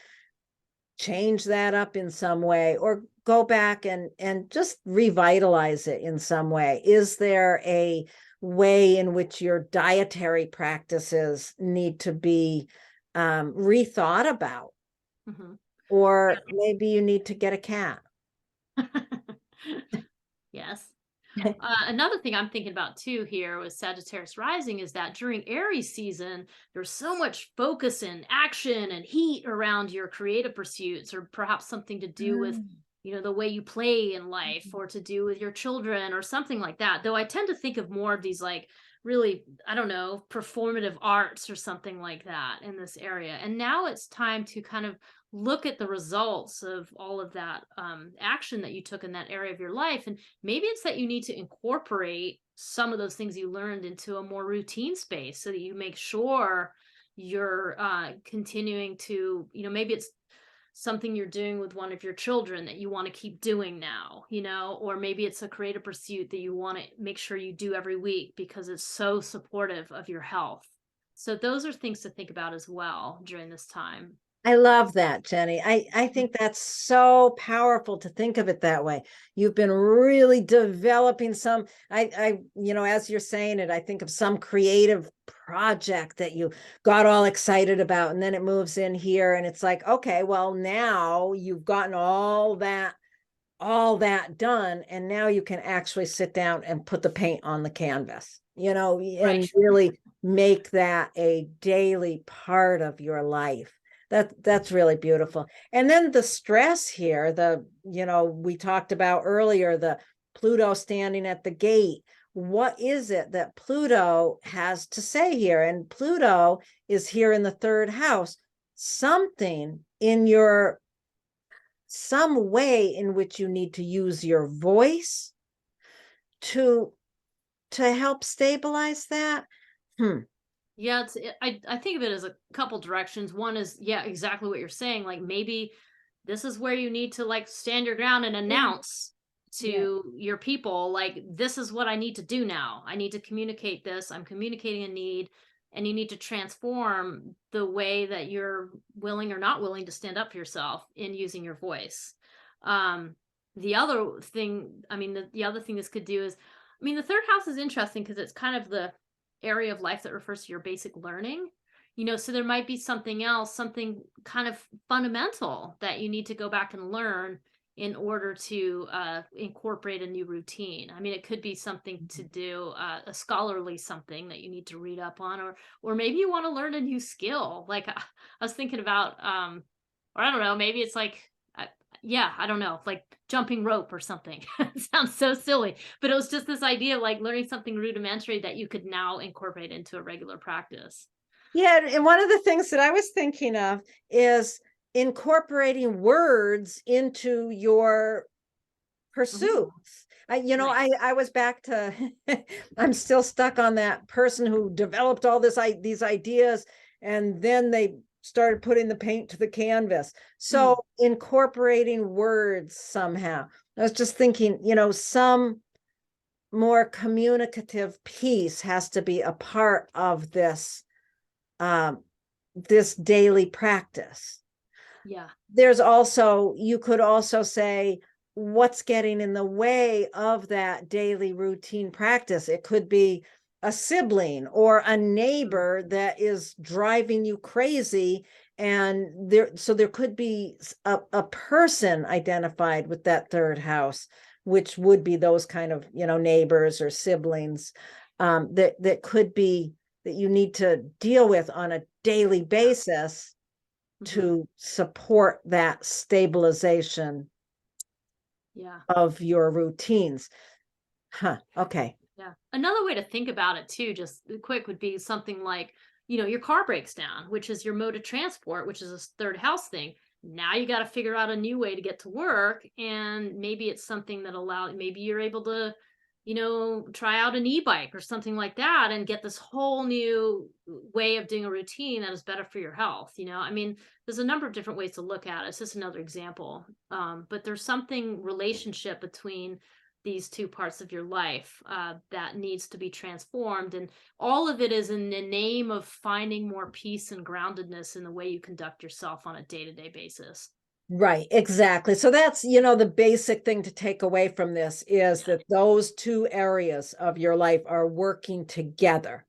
change that up in some way, or go back and just revitalize it in some way. Is there a way in which your dietary practices need to be rethought about? Or maybe you need to get a cat.
Yes. Another thing I'm thinking about too here with Sagittarius rising is that during Aries season, there's so much focus and action and heat around your creative pursuits, or perhaps something to do with, the way you play in life, or to do with your children or something like that. Though I tend to think of more of these like really, I don't know, performative arts or something like that in this area. And now it's time to kind of look at the results of all of that action that you took in that area of your life. And maybe it's that you need to incorporate some of those things you learned into a more routine space, so that you make sure you're continuing to, maybe it's something you're doing with one of your children that you want to keep doing now, or maybe it's a creative pursuit that you want to make sure you do every week because it's so supportive of your health. So those are things to think about as well during this time.
I love that, Jenny. I think that's so powerful to think of it that way. You've been really developing some, as you're saying it, I think of some creative project that you got all excited about, and then it moves in here and it's like, okay, well, now you've gotten all that done, and now you can actually sit down and put the paint on the canvas, and really make that a daily part of your life. That's really beautiful. And then the stress here, we talked about earlier, the Pluto standing at the gate. What is it that Pluto has to say here? And Pluto is here in the third house. Something in your some way in which you need to use your voice to help stabilize that?
Yeah, I think of it as a couple directions. One is, yeah, exactly what you're saying. Like maybe this is where you need to like stand your ground and
Yeah.
announce to your people, like, this is what I need to do now. I need to communicate this. I'm communicating a need, and you need to transform the way that you're willing or not willing to stand up for yourself in using your voice. Um, the other thing, I mean, the other thing this could do is, I mean, the third house is interesting because it's kind of the area of life that refers to your basic learning. So there might be something else, something kind of fundamental that you need to go back and learn in order to incorporate a new routine. I mean, it could be something to do, a scholarly something that you need to read up on, or maybe you want to learn a new skill. Like I was thinking about, or I don't know, maybe it's like, yeah, I don't know, like jumping rope or something. It sounds so silly, but it was just this idea of like learning something rudimentary that you could now incorporate into a regular practice.
Yeah, and one of the things that I was thinking of is incorporating words into your pursuits.
Right.
I was back to I'm still stuck on that person who developed all these ideas, and then they started putting the paint to the canvas. So incorporating words somehow. I was just thinking, some more communicative piece has to be a part of this daily practice.
Yeah.
You could also say, what's getting in the way of that daily routine practice? It could be a sibling or a neighbor that is driving you crazy. And there could be a person identified with that third house, which would be those kind of, neighbors or siblings, that could be that you need to deal with on a daily basis to support that stabilization of your routines. Okay.
Yeah. Another way to think about it too, just quick, would be something like, your car breaks down, which is your mode of transport, which is a third house thing. Now you got to figure out a new way to get to work. And maybe it's something that maybe you're able to, try out an e-bike or something like that and get this whole new way of doing a routine that is better for your health. I mean, there's a number of different ways to look at it. It's just another example. But there's something relationship between these two parts of your life that needs to be transformed, and all of it is in the name of finding more peace and groundedness in the way you conduct yourself on a day-to-day basis.
Right, exactly. So that's, the basic thing to take away from this is that those two areas of your life are working together.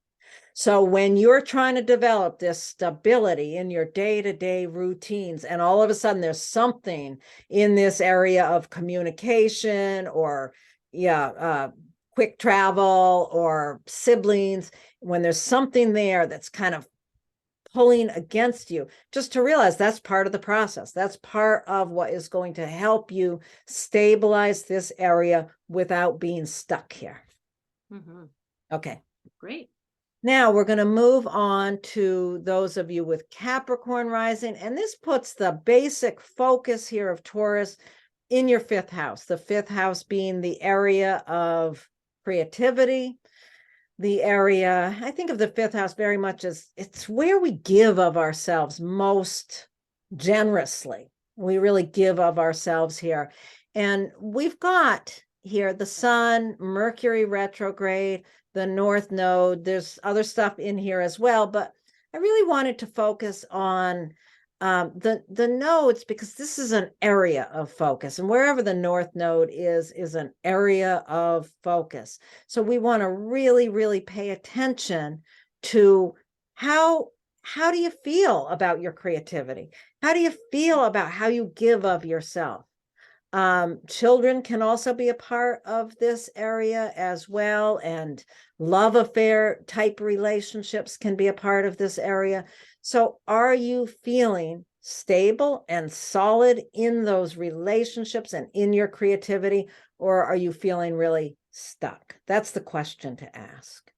So when you're trying to develop this stability in your day-to-day routines, and all of a sudden there's something in this area of communication or quick travel or siblings, when there's something there that's kind of pulling against you, just to realize that's part of the process. That's part of what is going to help you stabilize this area without being stuck here. Okay.
Great.
Now we're going to move on to those of you with Capricorn rising, and this puts the basic focus here of Taurus in your fifth house, the fifth house being the area of creativity, the area, I think of the fifth house very much as it's where we give of ourselves most generously. We really give of ourselves here. And we've got here the sun, Mercury retrograde, the North Node. There's other stuff in here as well, but I really wanted to focus on the nodes, because this is an area of focus, and wherever the North Node is an area of focus. So we want to really, really pay attention to how do you feel about your creativity? How do you feel about how you give of yourself? Children can also be a part of this area as well, and love affair type relationships can be a part of this area. So are you feeling stable and solid in those relationships and in your creativity, or are you feeling really stuck? That's the question to ask.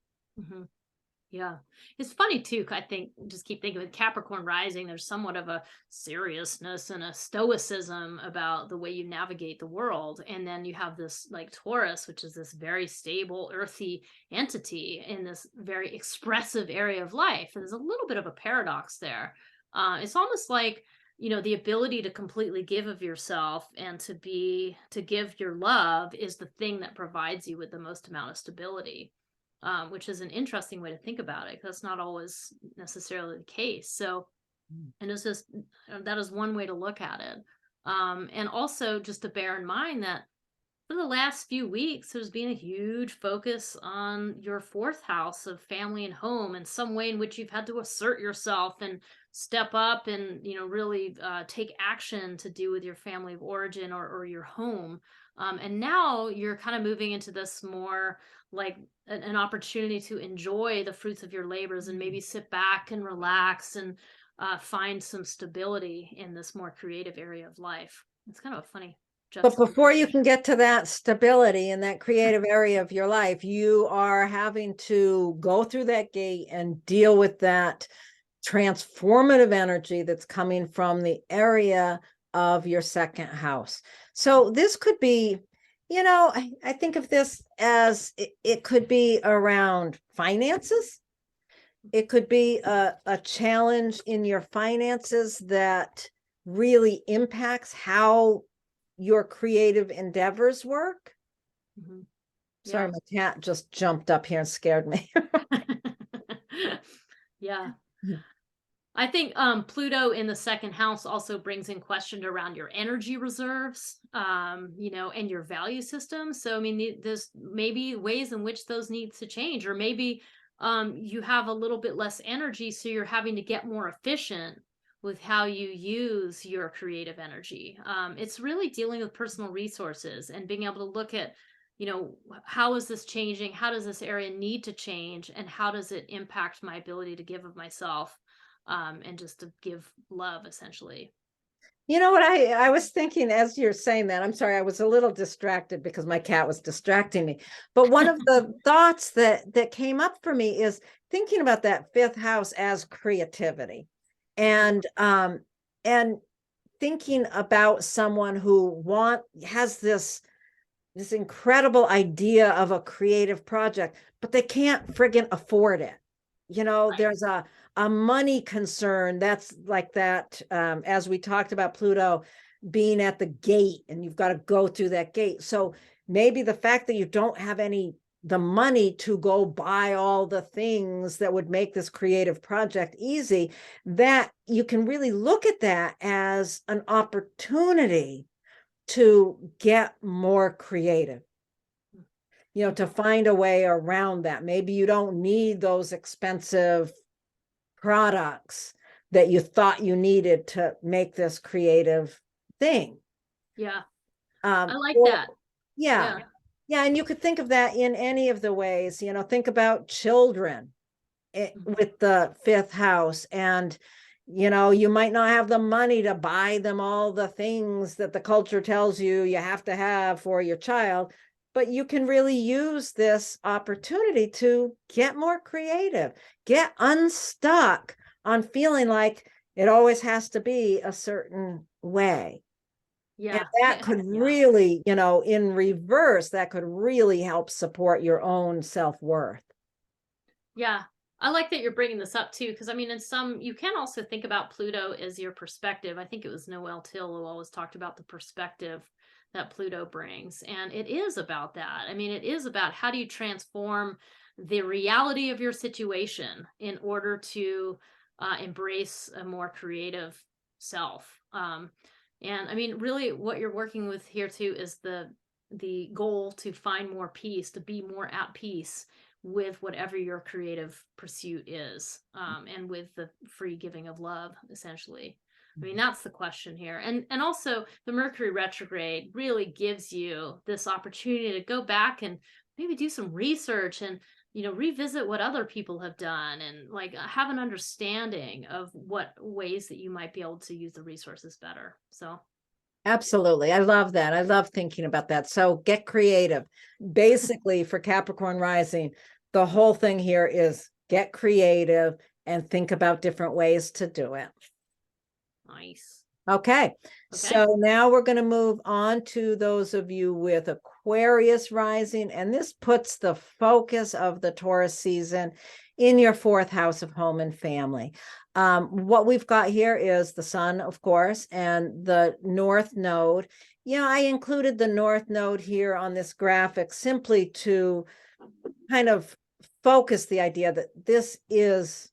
Yeah. It's funny too. I think just keep thinking with Capricorn rising, there's somewhat of a seriousness and a stoicism about the way you navigate the world. And then you have this like Taurus, which is this very stable, earthy entity in this very expressive area of life. And there's a little bit of a paradox there. It's almost like, the ability to completely give of yourself and to give your love is the thing that provides you with the most amount of stability. Which is an interesting way to think about it, because that's not always necessarily the case. So, and it's just that is one way to look at it. And also just to bear in mind that for the last few weeks, there's been a huge focus on your fourth house of family and home, and some way in which you've had to assert yourself and step up and really take action to do with your family of origin or your home. And now you're kind of moving into this more like an opportunity to enjoy the fruits of your labors and maybe sit back and relax and find some stability in this more creative area of life. It's kind of a funny
But before you can
juxtaposition.
get to that stability in that creative area of your life, you are having to go through that gate and deal with that transformative energy that's coming from the area of your second house. So this could be, I think of this as it could be around finances. It could be a challenge in your finances that really impacts how your creative endeavors work.
Mhm.
Sorry,
Yeah.
my cat just jumped up here and scared me.
Yeah. I think Pluto in the second house also brings in question around your energy reserves, and your value system. So, I mean, there's maybe ways in which those needs to change, or maybe you have a little bit less energy, so you're having to get more efficient with how you use your creative energy. It's really dealing with personal resources and being able to look at, how is this changing? How does this area need to change? And how does it impact my ability to give of myself? And just to give love, essentially.
You know what I was thinking as you're saying that, I'm sorry, I was a little distracted because my cat was distracting me. But one of the thoughts that came up for me is thinking about that fifth house as creativity. And thinking about someone who has this incredible idea of a creative project, but they can't friggin' afford it.
Right.
There's a money concern that's like that. As we talked about Pluto being at the gate, and you've got to go through that gate. So maybe the fact that you don't have the money to go buy all the things that would make this creative project easy, that you can really look at that as an opportunity to get more creative, to find a way around that. Maybe you don't need those expensive products that you thought you needed to make this creative thing.
Yeah. I like
Or,
that.
yeah.
Yeah.
Yeah. And you could think of that in any of the ways, think about children with the fifth house. And, you might not have the money to buy them all the things that the culture tells you have to have for your child, but you can really use this opportunity to get more creative, get unstuck on feeling like it always has to be a certain way. And
Yeah.
that could really, in reverse, that could really help support your own self-worth.
Yeah. I like that you're bringing this up too, because I mean, you can also think about Pluto as your perspective. I think it was Noel Till who always talked about the perspective that Pluto brings. And it is about that. I mean, it is about how do you transform the reality of your situation in order to embrace a more creative self. And I mean, really, what you're working with here too is the goal to find more peace, to be more at peace with whatever your creative pursuit is, and with the free giving of love, essentially. I mean, that's the question here. And also the Mercury retrograde really gives you this opportunity to go back and maybe do some research and revisit what other people have done, and like have an understanding of what ways that you might be able to use the resources better. So
Absolutely. I love that. I love thinking about that. So get creative. Basically, for Capricorn rising, the whole thing here is get creative, and think about different ways to do it.
Nice.
Okay. So now we're going to move on to those of you with Aquarius rising, and this puts the focus of the Taurus season in your 4th house of home and family. What we've got here is the sun, of course, and the North Node. Yeah, I included the North Node here on this graphic simply to kind of focus the idea that this is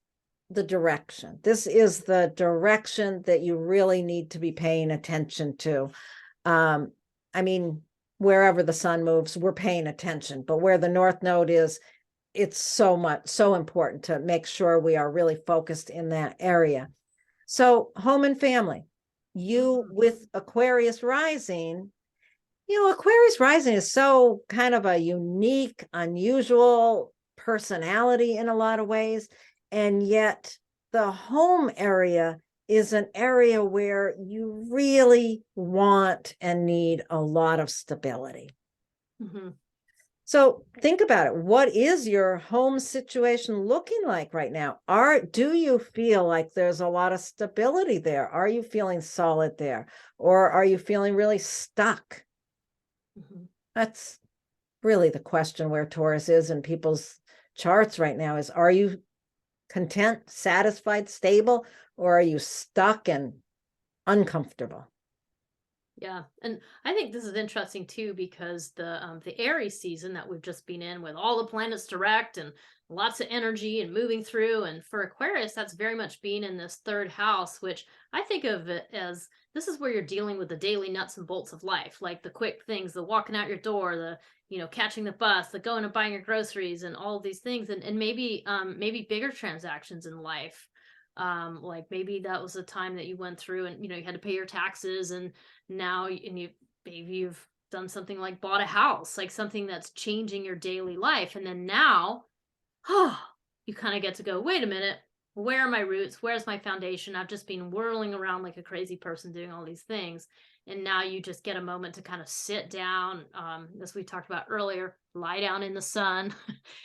the direction. This is the direction that you really need to be paying attention to. I mean, wherever the sun moves, we're paying attention, but where the North Node is, it's so important to make sure we are really focused in that area. So home and family, you with Aquarius rising, Aquarius rising is so kind of a unique, unusual personality in a lot of ways. And yet the home area is an area where you really want and need a lot of stability. So think about it. What is your home situation looking like right now? Do you feel like there's a lot of stability there? Are you feeling solid there? Or are you feeling really stuck? That's really the question where Taurus is in people's charts right now is, are you content, satisfied, stable, or are you stuck and uncomfortable?
Yeah, and I think this is interesting too because the Aries season that we've just been in with all the planets direct and lots of energy and moving through, and for Aquarius, that's very much being in this 3rd house, which I think of it as this is where you're dealing with the daily nuts and bolts of life, like the quick things, the walking out your door, the catching the bus, the going and buying your groceries, and all of these things, and maybe bigger transactions in life. Like maybe that was a time that you went through and you had to pay your taxes, and now maybe you've done something like bought a house, like something that's changing your daily life, and then now you kind of get to go, wait a minute, where are my roots, where's my foundation? I've just been whirling around like a crazy person doing all these things, and now you just get a moment to kind of sit down, as we talked about earlier, lie down in the sun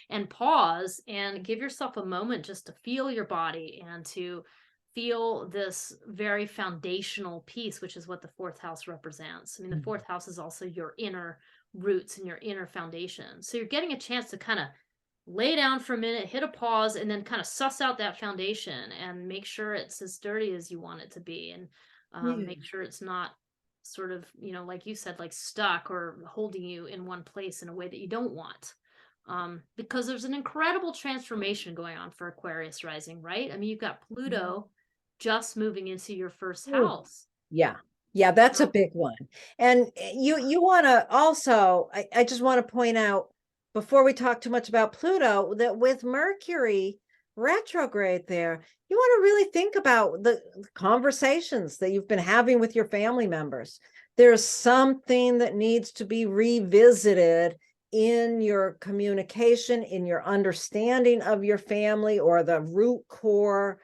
and pause and give yourself a moment just to feel your body and to feel this very foundational piece, which is what the 4th house represents. I mean, the 4th house is also your inner roots and your inner foundation. So you're getting a chance to kind of lay down for a minute, hit a pause, and then kind of suss out that foundation and make sure it's as sturdy as you want it to be, and make sure it's not sort of, like you said, like stuck or holding you in one place in a way that you don't want. Because there's an incredible transformation going on for Aquarius rising, right? I mean, you've got Pluto just moving into your 1st house.
Yeah. That's a big one. And you want to also, I just want to point out before we talk too much about Pluto, that with Mercury retrograde there, you want to really think about the conversations that you've been having with your family members. There's something that needs to be revisited in your communication, in your understanding of your family or the root core,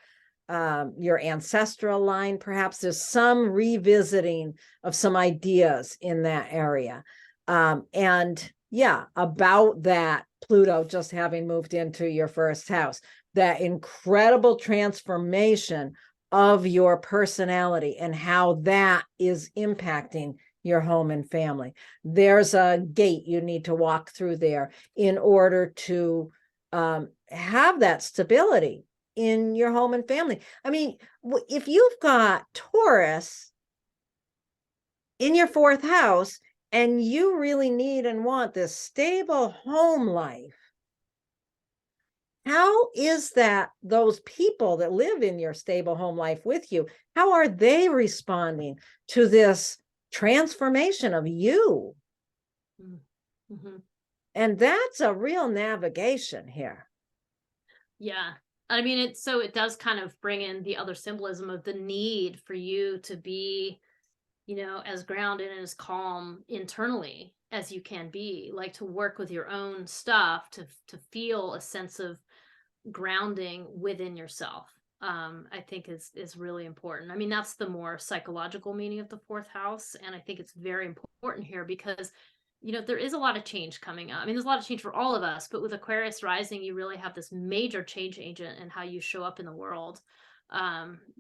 your ancestral line. Perhaps there's some revisiting of some ideas in that area. And yeah, about that Pluto just having moved into your 1st house, that incredible transformation of your personality and how that is impacting your home and family. There's a gate you need to walk through there in order to have that stability in your home and family. I mean, if you've got Taurus in your 4th house and you really need and want this stable home life, how is that those people that live in your stable home life with you, how are they responding to this transformation of you? And that's a real navigation here.
Yeah. I mean, it does kind of bring in the other symbolism of the need for you to be, as grounded and as calm internally as you can be, like to work with your own stuff, to feel a sense of grounding within yourself. I think is really important. I mean, that's the more psychological meaning of the 4th house. And I think it's very important here because you know, there is a lot of change coming up. I mean, there's a lot of change for all of us, but with Aquarius rising, you really have this major change agent in how you show up in the world.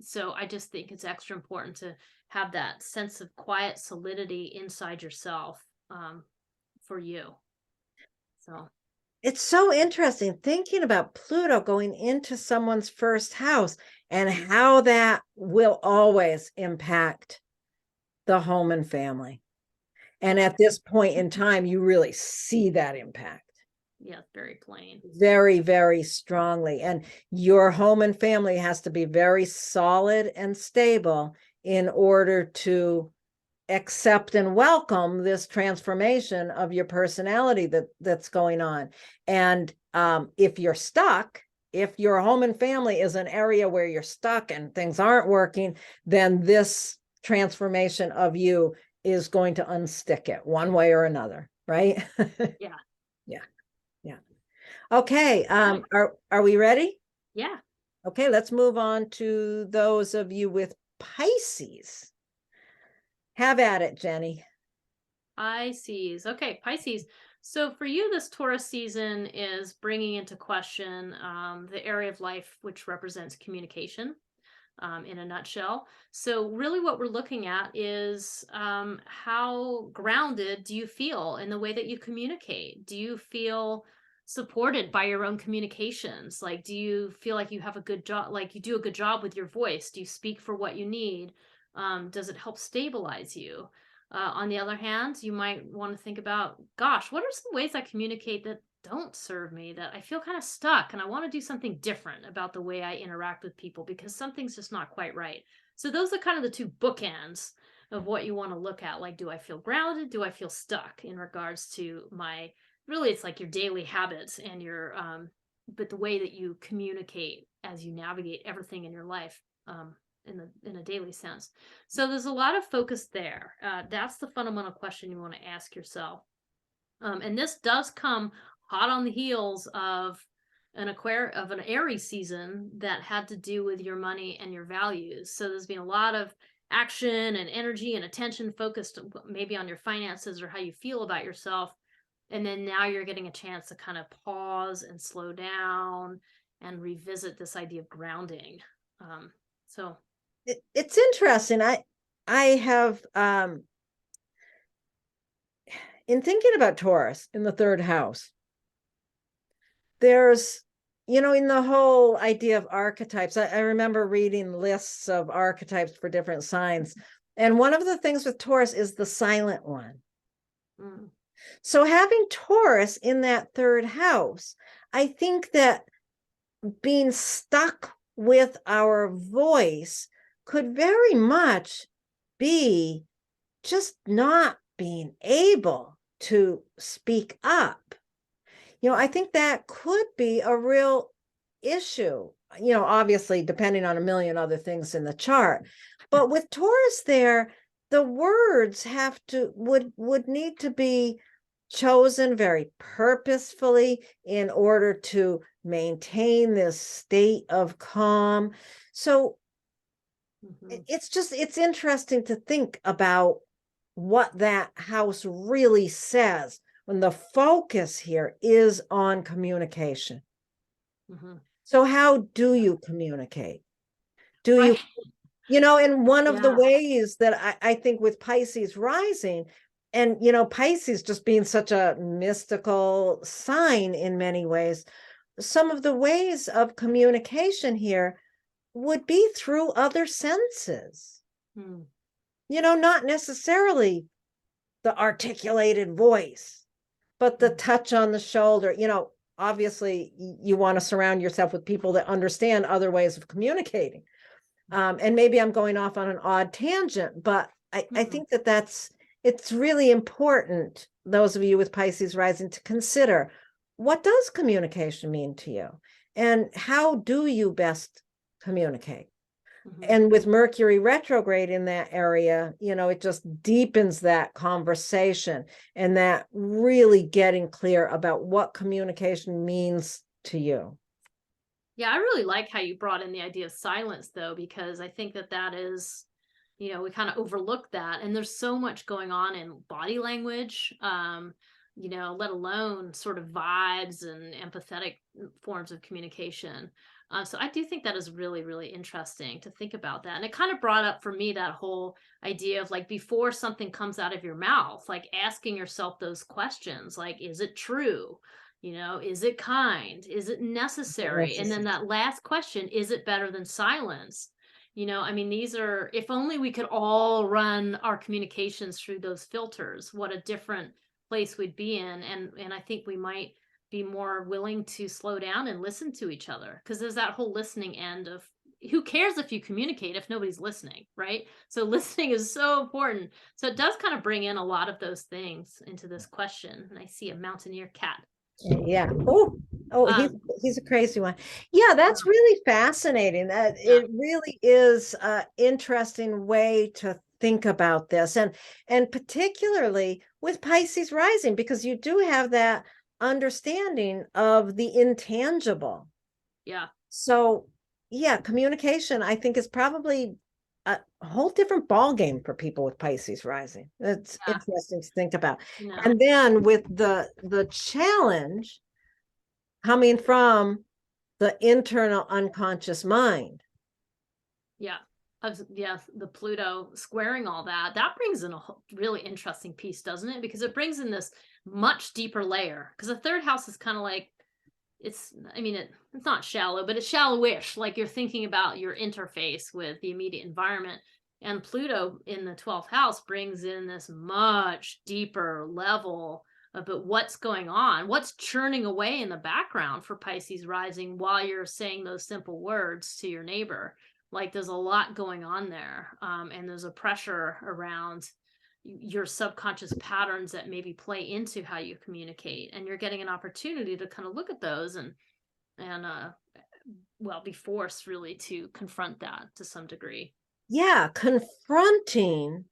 So I just think it's extra important to have that sense of quiet solidity inside yourself, for you. So
It's so interesting thinking about Pluto going into someone's first house and how that will always impact the home and family. And at this point in time, you really see that impact.
yeah, very plain.
Very, very strongly. And your home and family has to be very solid and stable in order to accept and welcome this transformation of your personality that's going on. And if you're stuck, if your home and family is an area where you're stuck and things aren't working, then this transformation of you is going to unstick it one way or another, right?
Yeah.
Yeah. Yeah. Okay. Are we ready?
Yeah.
Okay, let's move on to those of you with Pisces. Have at it, Jenny.
Pisces. Okay, Pisces. So for you, this Taurus season is bringing into question the area of life which represents communication, in a nutshell. So really what we're looking at is how grounded do you feel in the way that you communicate? Do you feel supported by your own communications? Like, do you feel like you have a good job, like you do a good job with your voice? Do you speak for what you need? Does it help stabilize you? On the other hand, you might want to think about, gosh, what are some ways I communicate that don't serve me, that I feel kind of stuck and I want to do something different about the way I interact with people because something's just not quite right. So those are kind of the two bookends of what you want to look at. Like, do I feel grounded? Do I feel stuck in regards to my, really, it's like your daily habits and your, but the way that you communicate as you navigate everything in your life. In a daily sense. So there's a lot of focus there. That's the fundamental question you want to ask yourself. And this does come hot on the heels of an Aries season that had to do with your money and your values. So there's been a lot of action and energy and attention focused maybe on your finances or how you feel about yourself. And then now you're getting a chance to kind of pause and slow down and revisit this idea of grounding. So
it's interesting. I have in thinking about Taurus in the third house, there's, you know, in the whole idea of archetypes, I remember reading lists of archetypes for different signs. And one of the things with Taurus is the silent one. So having Taurus in that third house, I think that being stuck with our voice could very much be just not being able to speak up. You know, I think that could be a real issue, you know, obviously depending on a million other things in the chart. But with Taurus there, the words have to would need to be chosen very purposefully in order to maintain this state of calm. So it's interesting to think about what that house really says when the focus here is on communication. So how do you communicate? Do you, you know, and one of the ways that I think with Pisces rising, and, you know, Pisces just being such a mystical sign in many ways, some of the ways of communication here would be through other senses. You know, not necessarily the articulated voice, but the touch on the shoulder. You know, obviously you want to surround yourself with people that understand other ways of communicating. And maybe I'm going off on an odd tangent, but I think it's really important, those of you with Pisces rising, to consider, what does communication mean to you? And how do you best communicate? And with Mercury retrograde in that area, you know, it just deepens that conversation and that really getting clear about what communication means to you.
Yeah, I really like how you brought in the idea of silence, though, because I think that is you know, we kind of overlook that. And there's so much going on in body language, you know, let alone sort of vibes and empathetic forms of communication. So I do think that is really, really interesting to think about that. And it kind of brought up for me that whole idea of like before something comes out of your mouth, like asking yourself those questions, like, is it true? You know, is it kind? Is it necessary? And then that last question, is it better than silence? You know, I mean, these are, if only we could all run our communications through those filters, what a different place we'd be in. And I think we might be more willing to slow down and listen to each other, because there's that whole listening end of who cares if you communicate if nobody's listening, right? So listening is so important. So it does kind of bring in a lot of those things into this question. And I see a mountaineer cat.
Yeah. Oh, he's a crazy one. Yeah, that's really fascinating. That it really is an interesting way to think about this, and particularly with Pisces rising, because you do have that understanding of the intangible.
Yeah.
So yeah, communication, I think, is probably a whole different ball game for people with Pisces rising. It's interesting to think about. And then with the challenge coming from the internal unconscious mind.
Yeah. The Pluto squaring all that, that brings in a really interesting piece, doesn't it? Because it brings in this much deeper layer. Because the third house is kind of like, it's not shallow, but it's shallowish. Like you're thinking about your interface with the immediate environment. And Pluto in the 12th house brings in this much deeper level about what's going on, what's churning away in the background for Pisces rising while you're saying those simple words to your neighbor. Like there's a lot going on there. And there's a pressure around your subconscious patterns that maybe play into how you communicate, and you're getting an opportunity to kind of look at those and be forced really to confront that to some degree.
Yeah, confronting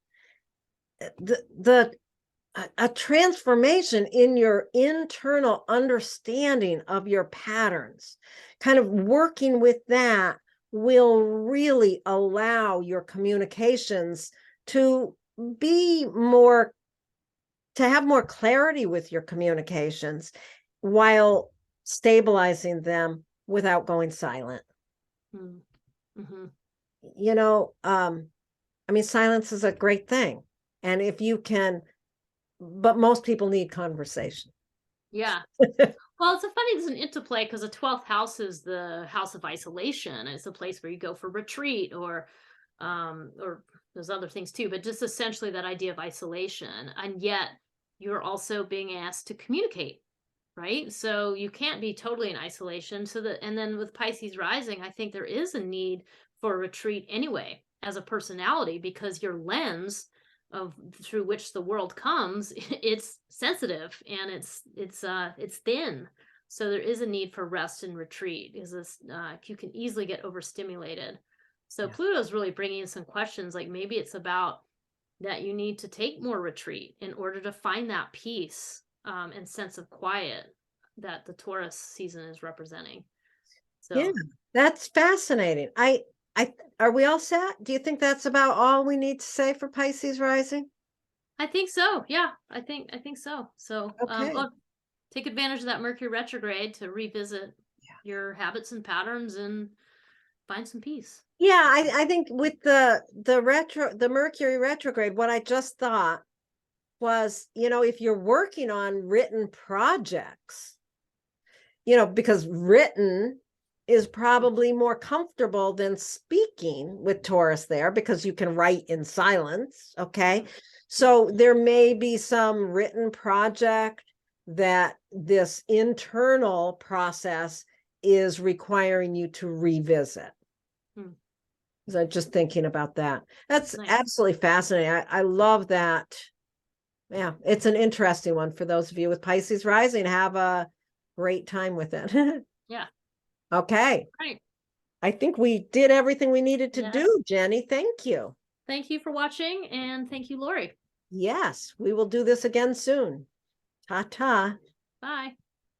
a transformation in your internal understanding of your patterns, kind of working with that will really allow your communications to be more, to have more clarity with your communications while stabilizing them without going silent.
Mm-hmm.
You know, I mean, silence is a great thing. And if you can, but most people need conversation.
Yeah. Well, it's a funny, there's an interplay because the 12th house is the house of isolation. It's a place where you go for retreat or there's other things too, but just essentially that idea of isolation. And yet you're also being asked to communicate, right? So you can't be totally in isolation. And then with Pisces rising, I think there is a need for a retreat anyway as a personality, because your lens of through which the world comes, it's sensitive and it's thin. So there is a need for rest and retreat, because this you can easily get overstimulated. So Pluto's really bringing in some questions, like maybe it's about that you need to take more retreat in order to find that peace and sense of quiet that the Taurus season is representing. So
yeah, that's fascinating. Are we all set? Do you think that's about all we need to say for Pisces rising?
I think so. Yeah, I think so. So
okay.
Take advantage of that Mercury retrograde to revisit your habits and patterns and find some peace.
Yeah, I think with the Mercury retrograde, what I just thought was, you know, if you're working on written projects, you know, because written is probably more comfortable than speaking with Taurus there, because you can write in silence. Okay. So there may be some written project that this internal process is requiring you to revisit. So I'm just thinking about that. That's nice. Absolutely fascinating. I love that. Yeah, it's an interesting one for those of you with Pisces rising. Have a great time with it.
Yeah.
Okay.
Right.
I think we did everything we needed to do, Jenny. Thank you.
Thank you for watching, and thank you, Lori.
Yes, we will do this again soon. Ta-ta.
Bye.